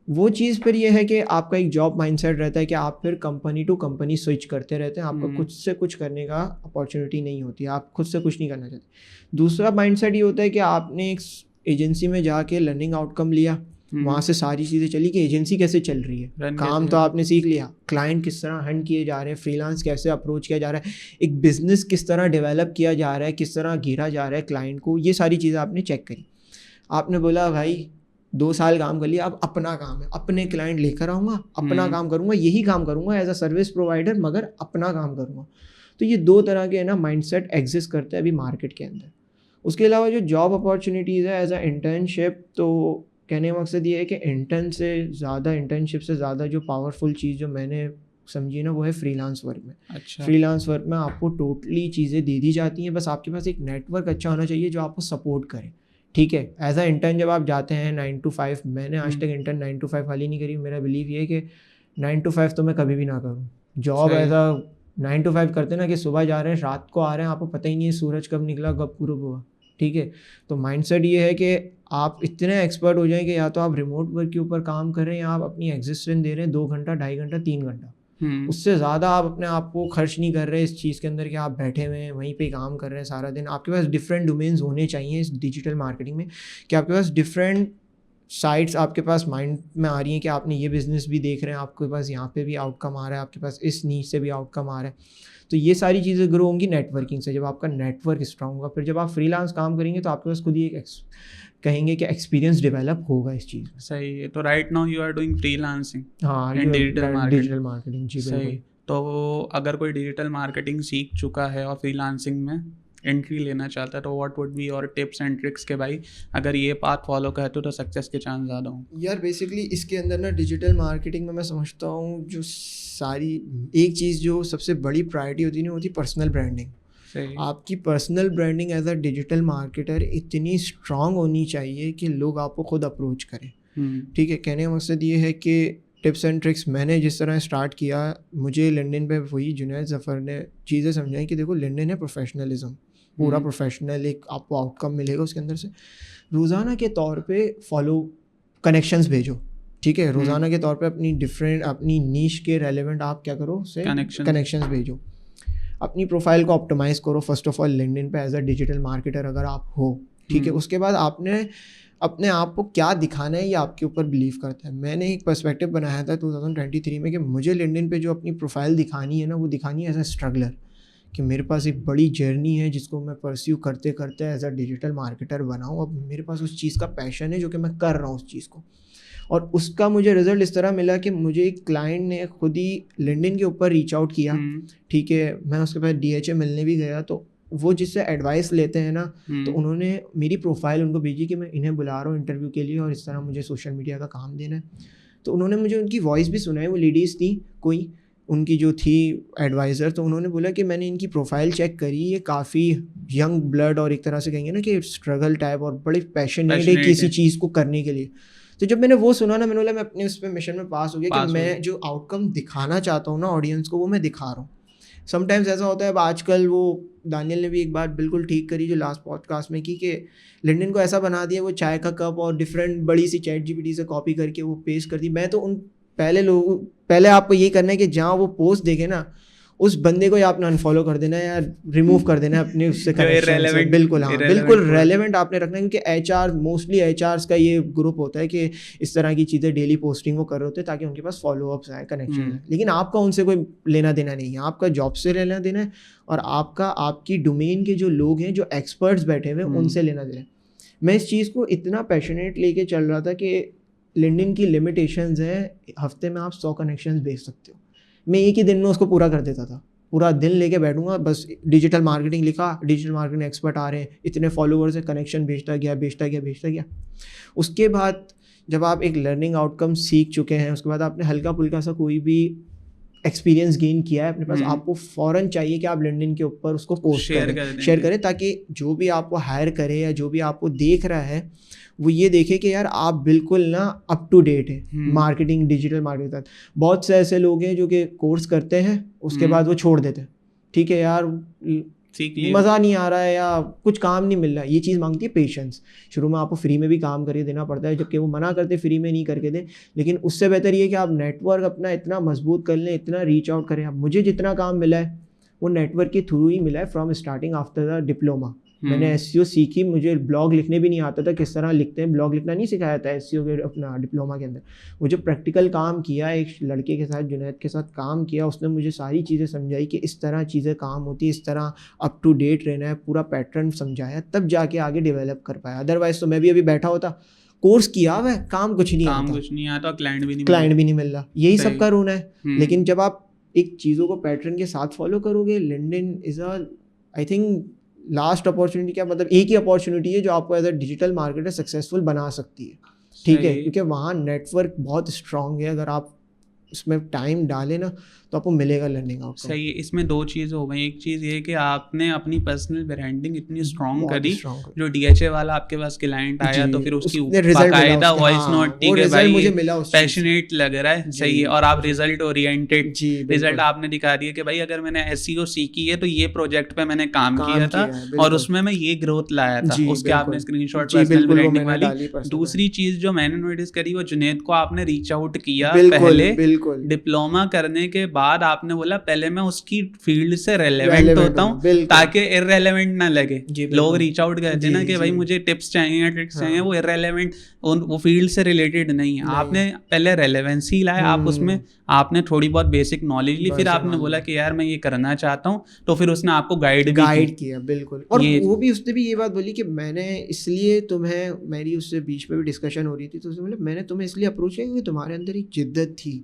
वो चीज़ फिर ये है कि आपका एक जॉब माइंडसेट रहता है कि आप फिर कंपनी टू कंपनी स्विच करते रहते हैं, आपका खुद से कुछ करने का अपॉर्चुनिटी नहीं होती, आप खुद से कुछ नहीं करना चाहते। दूसरा माइंडसेट ये होता है कि आपने एक एजेंसी में जाके लर्निंग आउटकम लिया, वहाँ से सारी चीज़ें चली कि एजेंसी कैसे चल रही है, Run काम कैसे तो आपने सीख लिया, क्लाइंट किस तरह हंड किए जा रहे हैं, फ्रीलांस कैसे अप्रोच किया जा रहा है, एक बिजनेस किस तरह डेवलप किया जा रहा है, किस तरह घेरा जा रहा है क्लाइंट को, ये सारी चीज़ें आपने चेक करी। आपने बोला भाई 2 साल काम कर लिया, अब अपना काम है, अपने क्लाइंट लेकर आऊँगा, अपना काम करूँगा, यही काम करूँगा एज अ सर्विस प्रोवाइडर, मगर अपना काम करूँगा। तो ये 2 तरह के है ना माइंडसेट एग्जिस्ट करते हैं अभी मार्केट के अंदर। उसके अलावा जो जॉब अपॉर्चुनिटीज़ है एज अ इंटर्नशिप, तो कहने का मकसद ये है कि इंटर्नशिप से ज़्यादा जो पावरफुल चीज़ जो मैंने समझी ना वो है फ्रीलांस वर्क में। अच्छा। फ्रीलांस वर्क में आपको टोटली चीज़ें दे दी जाती हैं, बस आपके पास एक नेटवर्क अच्छा होना चाहिए जो आपको सपोर्ट करे। ठीक है, एज अ इंटर्न जब आप जाते हैं 9 to 5, मैंने आज तक इंटर्न 9 to 5 वाली नहीं करी। मेरा बिलीव ये है कि 9 to 5 तो मैं कभी भी ना करूँ। जॉब एज अ 9 to 5 करते ना कि सुबह जा रहे हैं रात को आ रहे हैं, आपको पता ही नहीं है सूरज कब निकला कब पूरब हुआ। ठीक है, तो माइंडसेट ये है कि आप इतने एक्सपर्ट हो जाएं कि या तो आप रिमोट वर्क के ऊपर काम कर रहे हैं या आप अपनी एग्जिस्टेंस दे रहे हैं 2 घंटा 2.5 घंटा 3 घंटा, उससे ज़्यादा आप अपने आप को खर्च नहीं कर रहे इस चीज़ के अंदर कि आप बैठे हुए हैं वहीं पे काम कर रहे हैं सारा दिन। आपके पास डिफरेंट डोमेन्स होने चाहिए इस डिजिटल मार्केटिंग में, कि आपके पास डिफरेंट साइट्स आपके पास माइंड में आ रही हैं कि आपने ये बिज़नेस भी देख रहे हैं, आपके पास यहाँ पे भी आउटकम आ रहा है, आपके पास इस नीच से भी आउटकम आ रहा है। तो ये सारी चीज़ें ग्रो होंगी नेटवर्किंग से। जब आपका नेटवर्क स्ट्रांग होगा, फिर जब आप फ्रीलांस काम करेंगे तो आपके पास खुद ही एक कहेंगे कि एक्सपीरियंस डेवलप होगा इस चीज़ में। सही है। तो right now you are doing freelancing हाँ, इन डिजिटल मार्केटिंग। जी सही। बिल्कुल। तो अगर कोई डिजिटल मार्केटिंग सीख चुका है और फ्रीलांसिंग में एंट्री लेना चाहता है तो व्हाट वुड बी और टिप्स एंड ट्रिक्स के भाई अगर ये पाथ फॉलो करते तो सक्सेस के चांस ज़्यादा हों? यार बेसिकली इसके अंदर ना डिजिटल मार्केटिंग में मैं समझता हूँ जो सारी एक चीज़ जो सबसे बड़ी प्रायोरिटी होती है ना, होती पर्सनल ब्रांडिंग। आपकी personal branding as a digital marketer इतनी स्ट्रांग होनी चाहिए कि लोग आपको खुद अप्रोच करें। ठीक है, कहने का मकसद ये है कि टिप्स एंड ट्रिक्स मैंने जिस तरह स्टार्ट किया, मुझे लिंक्डइन पे वही जुनैद ज़फ़र ने चीज़ें समझाई कि देखो लिंक्डइन है प्रोफेशनलिज्म, पूरा प्रोफेशनल एक आपको आउटकम मिलेगा उसके अंदर से। रोज़ाना के तौर पे फॉलो कनेक्शंस भेजो। ठीक है, रोज़ाना के तौर पे अपनी नीश के रेलेवेंट आप क्या करो उससे कनेक्शंस भेजो। अपनी प्रोफाइल को ऑप्टिमाइज़ करो फर्स्ट ऑफ ऑल लिंक्डइन पे एज अ डिजिटल मार्केटर अगर आप हो। ठीक है, उसके बाद आपने अपने आप को क्या दिखाना है ये आपके ऊपर बिलीव करता है। मैंने एक पर्सपेक्टिव बनाया था 2023 में कि मुझे लिंक्डइन पे जो अपनी प्रोफाइल दिखानी है ना, वो दिखानी है एज अ स्ट्रगलर, कि मेरे पास एक बड़ी जर्नी है जिसको मैं परस्यू करते करते एज अ डिजिटल मार्केटर बनाऊँ। अब मेरे पास उस चीज़ का पैशन है जो कि मैं कर रहा हूँ उस चीज़ को, और उसका मुझे रिजल्ट इस तरह मिला कि मुझे एक क्लाइंट ने खुद ही लिंक्डइन के ऊपर रीच आउट किया। ठीक है, मैं उसके पास DHA मिलने भी गया, तो वो जिससे एडवाइस लेते हैं ना, तो उन्होंने मेरी प्रोफाइल उनको भेजी कि मैं इन्हें बुला रहा हूँ इंटरव्यू के लिए और इस तरह मुझे सोशल मीडिया का काम देना है। तो उन्होंने मुझे उनकी वॉइस भी सुनाई, वो लेडीज़ थी कोई उनकी जो थी एडवाइज़र, तो उन्होंने बोला कि मैंने इनकी प्रोफाइल चेक करी, ये काफ़ी यंग ब्लड और एक तरह से कहेंगे ना कि स्ट्रगल टाइप और बड़े पैशनेट है किसी चीज़ को करने के लिए। तो जब मैंने वो सुना ना, मैंने बोला मैं अपने उस पर मिशन में पास हो गया कि मैं जो आउटकम दिखाना चाहता हूँ ना ऑडियंस को, वो मैं दिखा रहा हूँ। समटाइम्स ऐसा होता है, अब आजकल वो दानियल ने भी एक बात बिल्कुल ठीक करी जो लास्ट पॉडकास्ट में की, कि लिंक्डइन को ऐसा बना दिया वो चाय का कप और डिफरेंट बड़ी सी ChatGPT से कॉपी करके वो पेस्ट कर दी। मैं तो उन पहले आपको ये करना है कि जहाँ वो पोस्ट देखे ना, उस बंदे को या आपने अनफॉलो कर देना है या रिमूव कर देना है अपने उससे कनेक्शन से। बिल्कुल हाँ, बिल्कुल रेलेवेंट आपने रखना है, क्योंकि HR मोस्टली HRs का ये ग्रुप होता है कि इस तरह की चीज़ें डेली पोस्टिंग वो कर रहे होते हैं ताकि उनके पास फॉलोअप्स आए, कनेक्शन आए। लेकिन आपका उनसे कोई लेना देना नहीं है, आपका जॉब से लेना देना है और आपकी डोमेन के जो लोग हैं, जो एक्सपर्ट्स बैठे हुए हैं, उनसे लेना देना है। मैं इस चीज़ को इतना पैशनेट लेके चल रहा था कि लिंक्डइन की लिमिटेशंस है, हफ्ते में आप 100 कनेक्शंस भेज सकते हो। मैं एक ही दिन में उसको पूरा कर देता था, पूरा दिन लेके बैठूंगा, बस डिजिटल मार्केटिंग लिखा, डिजिटल मार्केटिंग एक्सपर्ट आ रहे हैं, इतने फॉलोअर्स है, कनेक्शन भेजता गया। उसके बाद जब आप एक लर्निंग आउटकम सीख चुके हैं, उसके बाद आपने हल्का फुल्का सा कोई भी एक्सपीरियंस गेन किया है अपने पास, आपको फ़ौरन चाहिए कि आप लिंक्डइन के ऊपर उसको पोस्ट शेयर करें, ताकि जो भी आपको हायर करे या जो भी आपको देख रहा है वो ये देखे कि यार आप बिल्कुल ना अप टू डेट है मार्केटिंग, डिजिटल मार्केटिंग के साथ। बहुत से ऐसे लोग हैं जो कि कोर्स करते हैं उसके बाद वो छोड़ देते हैं। ठीक है यार, मज़ा नहीं आ रहा है या कुछ काम नहीं मिल रहा है। ये चीज़ मांगती है पेशेंस। शुरू में आपको फ्री में भी काम करके देना पड़ता है, जबकि वो मना करते फ्री में नहीं करके दें। लेकिन उससे बेहतर ये कि आप नेटवर्क अपना इतना मजबूत कर लें, इतना रीच आउट करें। अब मुझे जितना काम मिला है वो नेटवर्क के थ्रू ही मिला है from starting after the diploma. मैंने एसईओ सीखी, मुझे ब्लॉग लिखने भी नहीं आता था, किस तरह लिखते हैं, ब्लॉग लिखना नहीं सिखाया था एसईओ के अपना डिप्लोमा के अंदर। मुझे प्रैक्टिकल काम किया, एक लड़के के साथ, जुनैद के साथ काम किया, उसने मुझे सारी चीज़ें समझाई कि इस तरह चीज़ें काम होती है, इस तरह अप टू डेट रहना है, पूरा पैटर्न समझाया, तब जाके आगे डेवलप कर पाया। अदरवाइज तो मैं भी अभी बैठा होता, कोर्स किया हुआ है, काम कुछ नहीं आता, क्लाइंट भी नहीं मिल रहा, यही सबका रोना है। लेकिन जब आप एक चीज़ों को पैटर्न के साथ फॉलो करोगे, LinkedIn is a I think last opportunity, क्या मतलब एक ही अपॉर्चुनिटी है जो आपको as a digital marketer successful बना सकती है, ठीक है, क्योंकि वहाँ नेटवर्क बहुत स्ट्रांग है। अगर आप उसमें टाइम डालें ना तो आपको मिलेगा लर्निंग आउटकम। सही है। इसमें दो चीज़ हो गई, एक चीज़ ये कि आपने अपनी पर्सनल ब्रांडिंग इतनी स्ट्रांग करी, जो डीएचए वाला आपके पास क्लाइंट आया तो फिर उसकी बाकायदा वॉइस नोट, ठीक है भाई ये पैशनेट लग रहा है, सही है, और आप रिजल्ट ओरिएंटेड, रिजल्ट आपने दिखा दिया कि भाई अगर मैंने एसईओ सीखी है तो ये प्रोजेक्ट पे मैंने काम किया था और उसमें मैं ये ग्रोथ लाया था, उसके आपने स्क्रीनशॉट पर्सनल ब्रांडिंग वाली। दूसरी चीज़ जो मैंने नोटिस करी, वो जुनैद को आपने रीच आउट किया पहले डिप्लोमा करने के बाद, आपने बोला पहले मैं उसकी फील्ड से रेलेवेंट होता हूँ ताकि इररेलेवेंट ना लगे। लोग रीच आउट करते हैं ना कि भाई मुझे टिप्स चाहिए या ट्रिक्स चाहिए, वो इररेलेवेंट, वो फील्ड से रिलेटेड नहीं है। आपने पहले रेलेवेंसी लाया, आप उसमें आपने थोड़ी बहुत बेसिक नॉलेज ली, फिर आपने बोला कि यार मैं ये करना चाहता हूँ, तो फिर उसने आपको गाइड किया। बिल्कुल। और वो भी उसने भी ये बात बोली कि मैंने इसलिए तुम्हें, मेरी उससे बीच में भी डिस्कशन हो रही थी, तो उसने बोला मैंने तुम्हें इसलिए अप्रोच किया क्योंकि तुम्हारे अंदर एक जिद्दत थी,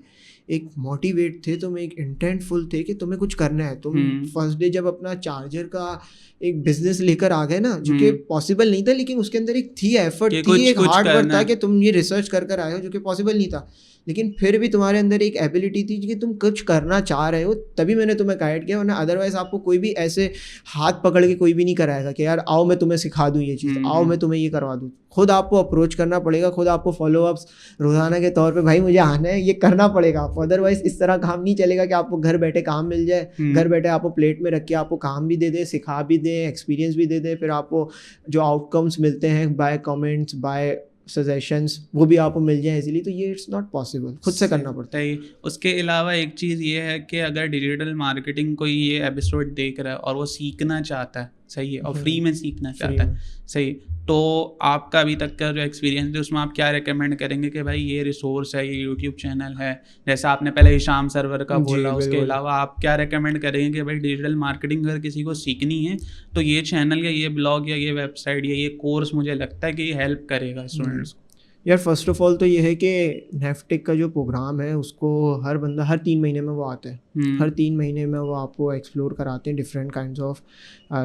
एक मोटिवेट थे तुम, एक इंटेंटफुल थे कि तुम्हें कुछ करना है। तुम फर्स्ट डे जब अपना चार्जर का एक बिजनेस लेकर आ गए ना, जो कि पॉसिबल नहीं था, लेकिन उसके अंदर एक थी एफर्ट थी, एक हार्ड वर्क था कि तुम ये रिसर्च कर आए हो, जो कि पॉसिबल नहीं था, लेकिन फिर भी तुम्हारे अंदर एक एबिलिटी थी कि तुम कुछ करना चाह रहे हो, तभी मैंने तुम्हें गाइड किया। वरना अदरवाइज आपको कोई भी ऐसे हाथ पकड़ के कोई भी नहीं कराएगा कि यार आओ मैं तुम्हें सिखा दूँ ये चीज़, आओ मैं तुम्हें ये करवा दूँ। खुद आपको अप्रोच करना पड़ेगा, खुद आपको फॉलोअप्स रोजाना के तौर पे, भाई मुझे आना है, ये करना पड़ेगा आपको। अदरवाइज इस तरह काम नहीं चलेगा कि आपको घर बैठे काम मिल जाए, घर बैठे आपको प्लेट में रख के आपको काम भी दे दे, सिखा भी दे, एक्सपीरियंस भी दे दे, फिर आपको जो आउटकम्स मिलते हैं बाय कमेंट्स, बाय सजेशंस, वो भी आपको मिल जाए इजीली। तो ये इट्स नॉट पॉसिबल, खुद से करना पड़ता है। उसके अलावा एक चीज़ ये है कि अगर डिजिटल मार्केटिंग कोई ये एपिसोड देख रहा है और वो सीखना चाहता है, सही है, और फ्री में सीखना चाहता है, सही, तो आपका अभी तक का जो एक्सपीरियंस है उसमें आप क्या रिकमेंड करेंगे कि भाई ये रिसोर्स है, ये यूट्यूब चैनल है, जैसा आपने पहले हिशाम सर्वर का बोला, उसके अलावा आप क्या रिकमेंड करेंगे कि भाई डिजिटल मार्केटिंग अगर किसी को सीखनी है तो ये चैनल या ये ब्लॉग या ये वेबसाइट या ये कोर्स मुझे लगता है कि ये हेल्प करेगा स्टूडेंट्स को? यार फर्स्ट ऑफ ऑल तो ये है कि नेफ्टिक का जो प्रोग्राम है उसको हर बंदा हर 3 महीने में वो आता है, हर 3 महीने में वो आपको एक्सप्लोर कराते हैं different kinds of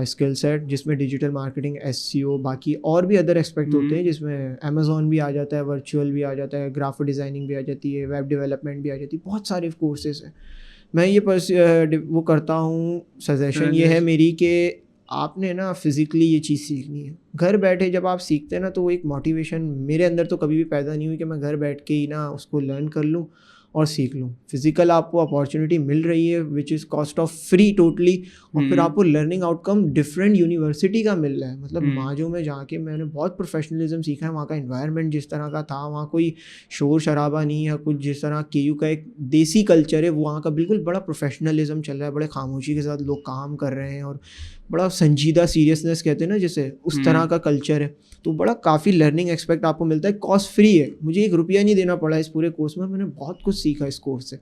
skill set, जिसमें डिजिटल मार्केटिंग, एसईओ, बाकी और भी अदर एस्पेक्ट होते हैं, जिसमें अमेजोन भी आ जाता है, वर्चुअल भी आ जाता है, ग्राफिक डिज़ाइनिंग भी आ जाती है, वेब डेवलपमेंट भी आ जाती है, बहुत सारे कोर्सेज हैं। मैं ये वो करता हूँ, सजेशन ये है मेरी कि आपने ना फिज़िकली ये चीज़ सीखनी है। घर बैठे जब आप सीखते हैं ना तो वो एक मोटिवेशन मेरे अंदर तो कभी भी पैदा नहीं हुई कि मैं घर बैठ के ही ना उसको लर्न कर लूँ और सीख लूँ। फिज़िकल आपको अपॉर्चुनिटी मिल रही है विच is cost of free totally, और फिर आपको लर्निंग आउटकम डिफरेंट यूनिवर्सिटी का मिल रहा है। मतलब माजो में जाके मैंने बहुत प्रोफेशनलिज्म सीखा है, वहाँ का एनवायरनमेंट जिस तरह का था, वहाँ कोई शोर शराबा नहीं है, कुछ जिस तरह केयू का एक देसी कल्चर है वहाँ का बिल्कुल बड़ा प्रोफेशनलिज्म चल रहा है, बड़े खामोशी के साथ लोग काम कर रहे हैं और बड़ा संजीदा सीरियसनेस कहते हैं ना जैसे, उस तरह का कल्चर है। तो बड़ा काफ़ी लर्निंग एक्सपेक्ट आपको मिलता है, कॉस्ट फ्री है, मुझे 1 रुपया नहीं देना पड़ा इस पूरे कोर्स में, मैंने बहुत कुछ सीखा इस कोर्स से।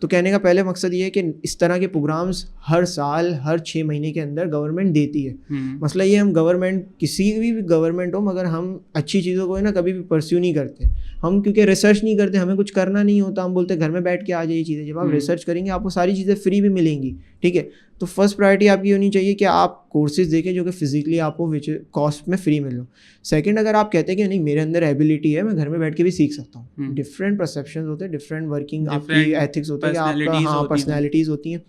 तो कहने का पहले मकसद ये है कि इस तरह के प्रोग्राम्स हर साल हर 6 महीने के अंदर गवर्नमेंट देती है। मसला ये हम गवर्नमेंट, किसी भी गवर्नमेंट हो, मगर हम अच्छी चीज़ों को है ना कभी भी परस्यू नहीं करते हम, क्योंकि रिसर्च नहीं करते, हमें कुछ करना नहीं होता, हम बोलते घर में बैठ के आ जाइए चीज़ें। जब आप रिसर्च करेंगे आपको सारी चीज़ें फ्री भी मिलेंगी, ठीक है। तो फर्स्ट प्रायोरिटी आपकी होनी चाहिए कि आप कोर्सेज देखें जो कि फिजिकली आपको कॉस्ट में फ्री मिल लो। सेकंड, अगर आप कहते हैं कि नहीं मेरे अंदर एबिलिटी है, मैं घर में बैठ के भी सीख सकता हूँ, डिफरेंट परसेप्शंस होते हैं, डिफरेंट वर्किंग आपकी एथिक्स होते हैं, आपका पर्सनैलिटीज़ होती हैं।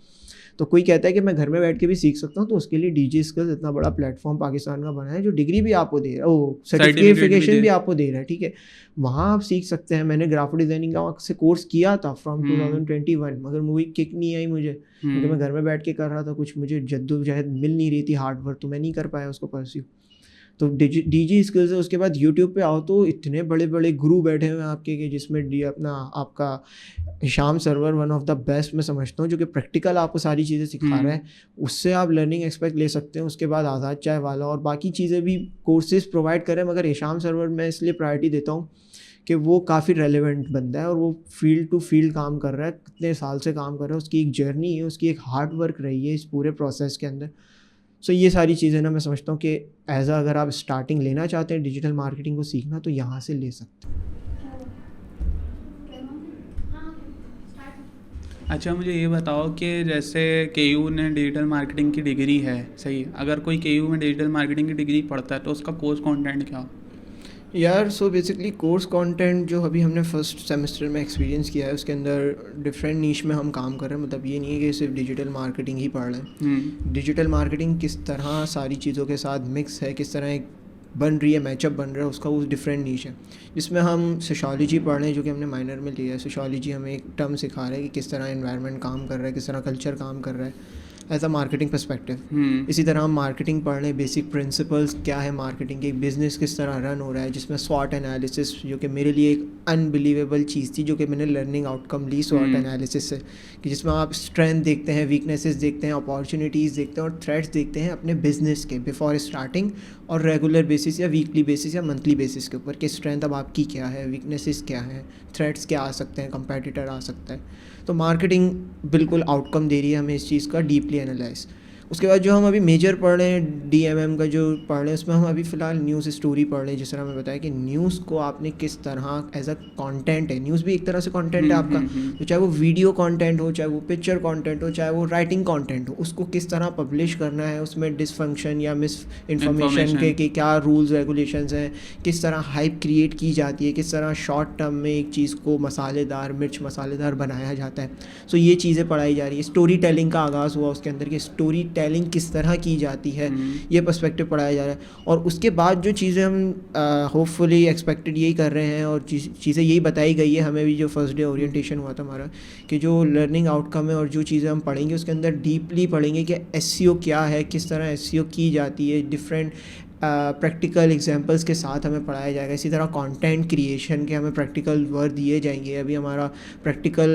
तो कोई कहता है कि मैं घर में बैठ के भी सीख सकता हूँ, तो उसके लिए डीजी स्किल्स इतना बड़ा प्लेटफॉर्म पाकिस्तान का बना है जो डिग्री भी आपको दे रहा है, वो सर्टिफिकेशन भी आपको दे रहा है, ठीक है। वहाँ आप सीख सकते हैं। मैंने ग्राफिक डिज़ाइनिंग का से कोर्स किया था फ्रॉम 2021, मगर मूवी किक नहीं आई मुझे, क्योंकि मैं घर में बैठ के कर रहा था, कुछ मुझे जद्दोजहद मिल नहीं रही थी, हार्ड वर्क, तो मैं नहीं कर पाया उसको परस्यू। तो डीजी स्किल्स है। उसके बाद यूट्यूब पे आओ तो इतने बड़े बड़े गुरु बैठे हुए हैं आपके कि जिसमें अपना आपका Hisham Sarwar one of the best मैं समझता हूँ, जो कि प्रैक्टिकल आपको सारी चीज़ें सिखा रहा है। उससे आप लर्निंग एक्सपेक्ट ले सकते हैं। उसके बाद आज़ाद चाय वाला और बाकी चीज़ें भी कोर्सेज प्रोवाइड करें, मगर हिशाम सरवर मैं इसलिए प्रायोरिटी देता हूँ कि वो काफ़ी रेलेवेंट बंदा है और वो फील्ड टू फील्ड काम कर रहा है, कितने साल से काम कर रहा है, उसकी एक जर्नी है, उसकी एक हार्ड वर्क रही है इस पूरे प्रोसेस के अंदर। सो ये सारी चीज़ें ना मैं समझता हूँ कि अगर आप स्टार्टिंग लेना चाहते हैं डिजिटल मार्केटिंग को सीखना, तो यहाँ से ले सकते हैं। अच्छा, मुझे ये बताओ कि जैसे केयू ने डिजिटल मार्केटिंग की डिग्री है, सही, अगर कोई केयू में डिजिटल मार्केटिंग की डिग्री पढ़ता है तो उसका कोर्स कंटेंट क्या हो? यार सो बेसिकली कोर्स कंटेंट जो अभी हमने फर्स्ट सेमेस्टर में एक्सपीरियंस किया है, उसके अंदर डिफरेंट नीश में हम काम कर रहे हैं। मतलब ये नहीं है कि सिर्फ डिजिटल मार्केटिंग ही पढ़ रहे हैं। डिजिटल मार्केटिंग किस तरह सारी चीज़ों के साथ मिक्स है, किस तरह एक बन रही है, मैचअप बन रहा है, उसका वो डिफरेंट नीश है। जिसमें हम सोशियोलॉजी पढ़ रहे हैं, जो कि हमने माइनर में लिया है। सोशियोलॉजी हमें एक टर्म सिखा रहा है कि किस तरह एनवायरनमेंट काम कर रहा है, किस तरह कल्चर काम कर रहा है एज अ मार्केटिंग पर्सपेक्टिव। इसी तरह हम मार्केटिंग पढ़ रहे हैं, बेसिक प्रिंसिपल्स क्या है मार्केटिंग के, बिजनेस किस तरह रन हो रहा है, जिसमें स्वॉट एनालिसिस, जो कि मेरे लिए एक अनबिलीवेबल चीज़ थी, जो कि मैंने लर्निंग आउटकम ली स्वॉट एनालिसिस से, कि जिसमें आप स्ट्रेंथ देखते हैं, वीकनेसेस देखते हैं, अपॉर्चुनिटीज़ देखते हैं और थ्रेट्स देखते हैं अपने बिजनेस के बिफोर स्टार्टिंग, और रेगुलर बेसिस या वीकली बेसिस या मंथली बेसिस के ऊपर कि स्ट्रेंथ अब आपकी क्या है, वीकनेसेस क्या है, थ्रेट्स क्या आ सकते हैं, कंपेटिटर आ सकता है। तो मार्केटिंग बिल्कुल आउटकम दे रही है हमें इस चीज़ का डीपली एनालाइज। उसके बाद जो हम अभी मेजर पढ़ रहे हैं डीएमएम का जो पढ़ रहे हैं, उसमें हम अभी फ़िलहाल न्यूज़ स्टोरी पढ़ रहे हैं। जिस तरह मैं बताया कि न्यूज़ को आपने किस तरह एज अ कंटेंट है, न्यूज़ भी एक तरह से कंटेंट है आपका, तो चाहे वो वीडियो कंटेंट हो, चाहे वो पिक्चर कंटेंट हो, चाहे वो राइटिंग कंटेंट हो, उसको किस तरह पब्लिश करना है, उसमें डिसफंक्शन या मिस इन्फॉर्मेशन के क्या रूल्स रेगुलेशंस हैं, किस तरह हाइप क्रिएट की जाती है, किस तरह शॉर्ट टर्म में एक चीज़ को मसालेदार, मिर्च मसालेदार बनाया जाता है। सो ये चीज़ें पढ़ाई जा रही है। स्टोरी टेलिंग का आगाज़ हुआ उसके अंदर कि स्टोरी टेलिंग किस तरह की जाती है, ये पर्सपेक्टिव पढ़ाया जा रहा है। और उसके बाद जो चीज़ें हम होपफुली एक्सपेक्टेड यही कर रहे हैं और चीज़ें यही बताई गई है हमें भी, जो फर्स्ट डे ओरिएंटेशन हुआ था हमारा, कि जो लर्निंग आउटकम है और जो चीज़ें हम पढ़ेंगे उसके अंदर डीपली पढ़ेंगे कि एसईओ क्या है, किस तरह एसईओ की जाती है, डिफरेंट प्रैक्टिकल एग्जांपल्स के साथ हमें पढ़ाया जाएगा। इसी तरह कंटेंट क्रिएशन के हमें प्रैक्टिकल वर्क दिए जाएंगे। अभी हमारा प्रैक्टिकल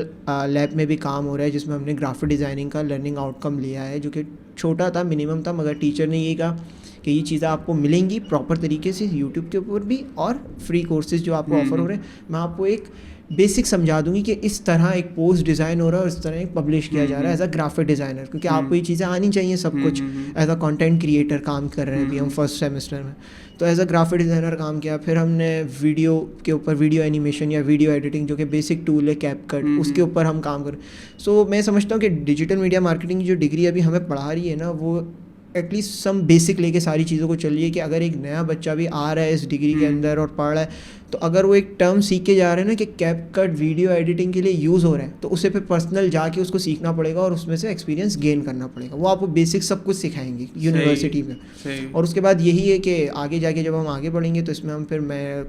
लैब में भी काम हो रहा है, जिसमें हमने ग्राफिक डिज़ाइनिंग का लर्निंग आउटकम लिया है, जो कि छोटा था, मिनिमम था, मगर टीचर ने यही कहा कि ये चीज़ें आपको मिलेंगी प्रॉपर तरीके से यूट्यूब के ऊपर भी, और फ्री कोर्सेज जो आपको ऑफर हो रहे हैं, मैं आपको एक बेसिक समझा दूंगी कि इस तरह एक पोस्ट डिज़ाइन हो रहा है और इस तरह एक पब्लिश किया जा रहा है एज अ ग्राफिक डिज़ाइनर, क्योंकि आपको ये चीज़ें आनी चाहिए सब कुछ। एज अ कंटेंट क्रिएटर काम कर रहे हैं अभी हम फर्स्ट सेमेस्टर में, तो एज अ ग्राफिक डिज़ाइनर काम किया। फिर हमने वीडियो के ऊपर वीडियो एनिमेशन या वीडियो एडिटिंग, जो कि बेसिक टूल है कैपकट, उसके ऊपर हम काम करें। सो मैं समझता हूँ कि डिजिटल मीडिया मार्केटिंग की जो डिग्री अभी हमें पढ़ा रही है ना, वो एटलीस्ट सम बेसिक लेके सारी चीज़ों को चलिए कि अगर एक नया बच्चा भी आ रहा है इस डिग्री के अंदर और पढ़ रहा है, तो अगर वो एक टर्म सीख के जा रहे हैं ना कि कैपकट वीडियो एडिटिंग के लिए यूज़ हो रहा है, तो उसे फिर पर्सनल जाके उसको सीखना पड़ेगा और उसमें से एक्सपीरियंस गेन करना पड़ेगा। वो आपको बेसिक सब कुछ सिखाएंगे यूनिवर्सिटी में। और उसके बाद यही है कि आगे जाके जब हम आगे बढ़ेंगे तो इसमें हम फिर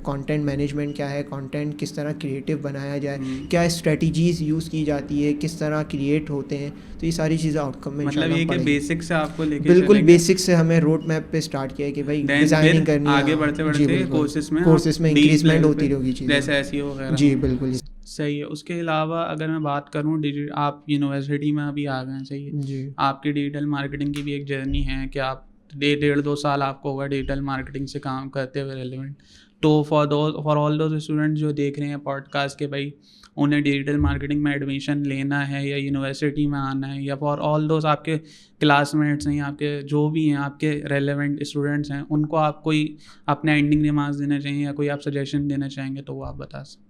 कंटेंट मैनेजमेंट क्या है, कंटेंट किस तरह क्रिएटिव बनाया जाए, क्या स्ट्रेटजीज यूज़ की जाती है, किस तरह क्रिएट होते हैं, तो ये सारी चीज़ें आउटकम में मतलब ये कि बेसिक से आपको लेके बिल्कुल बेसिक से हमें रोड मैप पे स्टार्ट किया है कि भाई डिजाइनिंग करनी है, आगे बढ़ते बढ़ते कोर्सेज में इंक्रीजमेंट होती रहेगी चीज़ें, जैसे एसईओ वगैरह। जी बिल्कुल सही है। उसके अलावा अगर मैं बात करूँ, आप यूनिवर्सिटी में अभी आ गए हैं, सही है जी, आपकी डिजिटल मार्केटिंग की भी एक जर्नी है कि आप 1.5-2 साल आपको होगा डिजिटल मार्केटिंग से काम करते हुए रेलिवेंट। तो फॉर ऑल दोज स्टूडेंट जो देख रहे हैं पॉडकास्ट के, भाई उन्हें डिजिटल मार्केटिंग में एडमिशन लेना है या यूनिवर्सिटी में आना है, या फॉर ऑल दोज आपके क्लासमेट्स हैं, आपके जो भी हैं आपके रेलेवेंट स्टूडेंट्स हैं, उनको आप कोई अपने एंडिंग रिमार्क्स देना चाहिए या कोई आप सजेशन देना चाहेंगे तो वो आप बता सकते।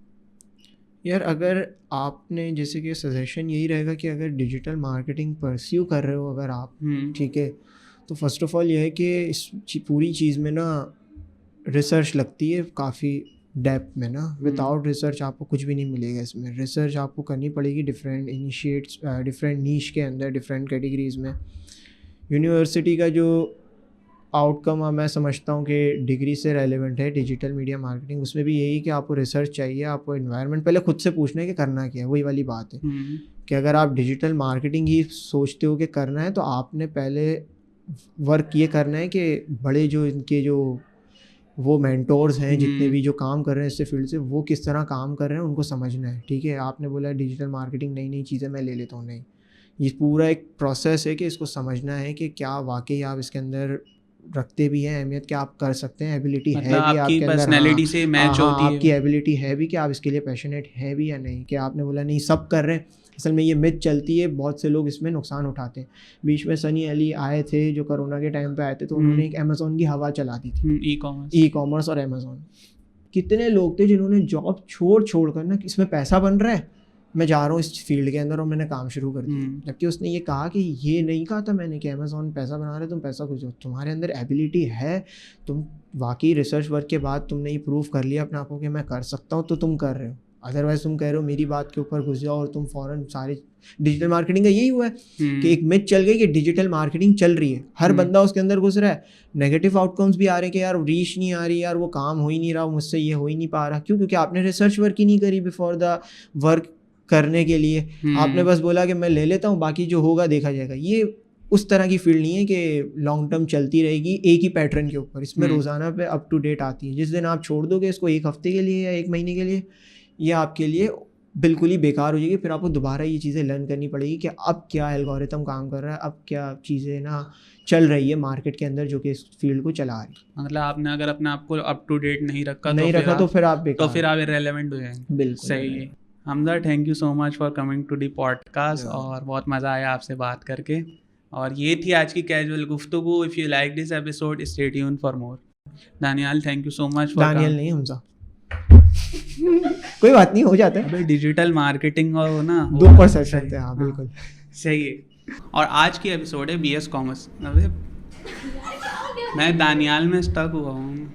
यार अगर आपने जैसे कि सजेशन यही रहेगा कि अगर डिजिटल मार्केटिंग परस्यू कर रहे हो अगर आप, ठीक है, तो फर्स्ट ऑफ ऑल ये है कि इस पूरी चीज़ में ना रिसर्च लगती है काफ़ी डेप्थ में ना। विदाउट रिसर्च आपको कुछ भी नहीं मिलेगा इसमें। रिसर्च आपको करनी पड़ेगी डिफरेंट इनिशिएट्स, डिफरेंट नीश के अंदर, डिफरेंट कैटेगरीज़ में। यूनिवर्सिटी का जो आउटकम मैं समझता हूँ कि डिग्री से रेलेवेंट है डिजिटल मीडिया मार्केटिंग, उसमें भी यही कि आपको रिसर्च चाहिए, आपको इन्वायरमेंट पहले खुद से पूछना है कि करना क्या है। वही वाली बात है कि अगर आप डिजिटल मार्केटिंग ही सोचते हो कि करना है, तो आपने पहले वर्क ये करना है कि बड़े जो इनके जो वो मेंटोर्स हैं जितने भी जो काम कर रहे हैं इससे फील्ड से, वो किस तरह काम कर रहे हैं उनको समझना है। ठीक है, आपने बोला डिजिटल मार्केटिंग नई नई चीज़ें मैं ले लेता हूँ, नहीं, ये पूरा एक प्रोसेस है कि इसको समझना है कि क्या वाकई आप इसके अंदर रखते भी हैं अहमियत, क्या आप कर सकते हैं, एबिलिटी है मतलब भी आपकी आपके अंदर, पर्सनैलिटी से मैच होती है, आपकी एबिलिटी है भी कि आप इसके लिए पैशनेट है भी या नहीं। कि आपने बोला नहीं सब कर रहे हैं, असल में ये मिथ चलती है, बहुत से लोग इसमें नुकसान उठाते हैं। बीच में सनी अली आए थे जो कोरोना के टाइम पे आए थे, तो उन्होंने एक अमेज़ॉन की हवा चला दी थी, ई कॉमर्स और अमेज़ॉन। कितने लोग थे जिन्होंने जॉब छोड़ कर ना, इसमें पैसा बन रहा है, मैं जा रहा हूँ इस फील्ड के अंदर और मैंने काम शुरू कर दिया। जबकि उसने ये कहा कि ये नहीं कहा था मैंने कि अमेज़ॉन पैसा बना रहे, तुम पैसा खोजो, तुम्हारे अंदर एबिलिटी है, तुम वाकई रिसर्च वर्क के बाद तुमने ये प्रूव कर लिया अपने आप को कि मैं कर सकता हूँ, तो तुम कर रहे हो। अदरवाइज तुम कह रहे हो मेरी बात के ऊपर घुस जाओ और तुम फ़ौरन सारे, डिजिटल मार्केटिंग का यही हुआ है कि एक मिथ चल गई कि डिजिटल मार्केटिंग चल रही है, हर बंदा उसके अंदर घुस रहा है, नेगेटिव आउटकम्स भी आ रहे हैं कि यार रीच नहीं आ रही, यार वो काम हो ही नहीं रहा, मुझसे ये हो ही नहीं पा रहा। क्यों? क्योंकि आपने रिसर्च वर्क ही नहीं करी बिफोर द वर्क करने के लिए, आपने बस बोला कि मैं ले लेता हूँ, बाकी जो होगा देखा जाएगा। ये उस तरह की फील्ड नहीं है कि लॉन्ग टर्म चलती रहेगी एक ही पैटर्न के ऊपर, इसमें रोज़ाना पे अप टू डेट आती है। जिस दिन आप छोड़ दोगे इसको एक हफ्ते के लिए या एक महीने के लिए, ये आपके लिए बिल्कुल ही बेकार हो जाएगी। फिर आपको दोबारा ये चीज़ें लर्न करनी पड़ेगी कि अब क्या एल्गोरिथम काम कर रहा है, अब क्या चीज़ें ना चल रही है मार्केट के अंदर जो कि इस फील्ड को चला रही है। मतलब आपने अगर अपने आप को अप टू डेट नहीं रखा तो फिर आप बेकार, तो फिर आप इररिलेवेंट हो जाएंगे। बिल्कुल सही है। Hamza, thank you so much for coming to the podcast, और बहुत मज़ा आया आपसे बात करके। और ये थी आज की कैजुअल गुफ्तगू। If you like this episode, stay tune for more. Daniyal, thank you so much for, Daniyal नहीं हमजा कोई बात नहीं, हो जाता है। अबे डिजिटल मार्केटिंग और ना 2% है, हाँ बिल्कुल सही है। और आज की एपिसोड है BS कॉमर्स। अबे मैं दानियाल में स्टक हुआ हूँ।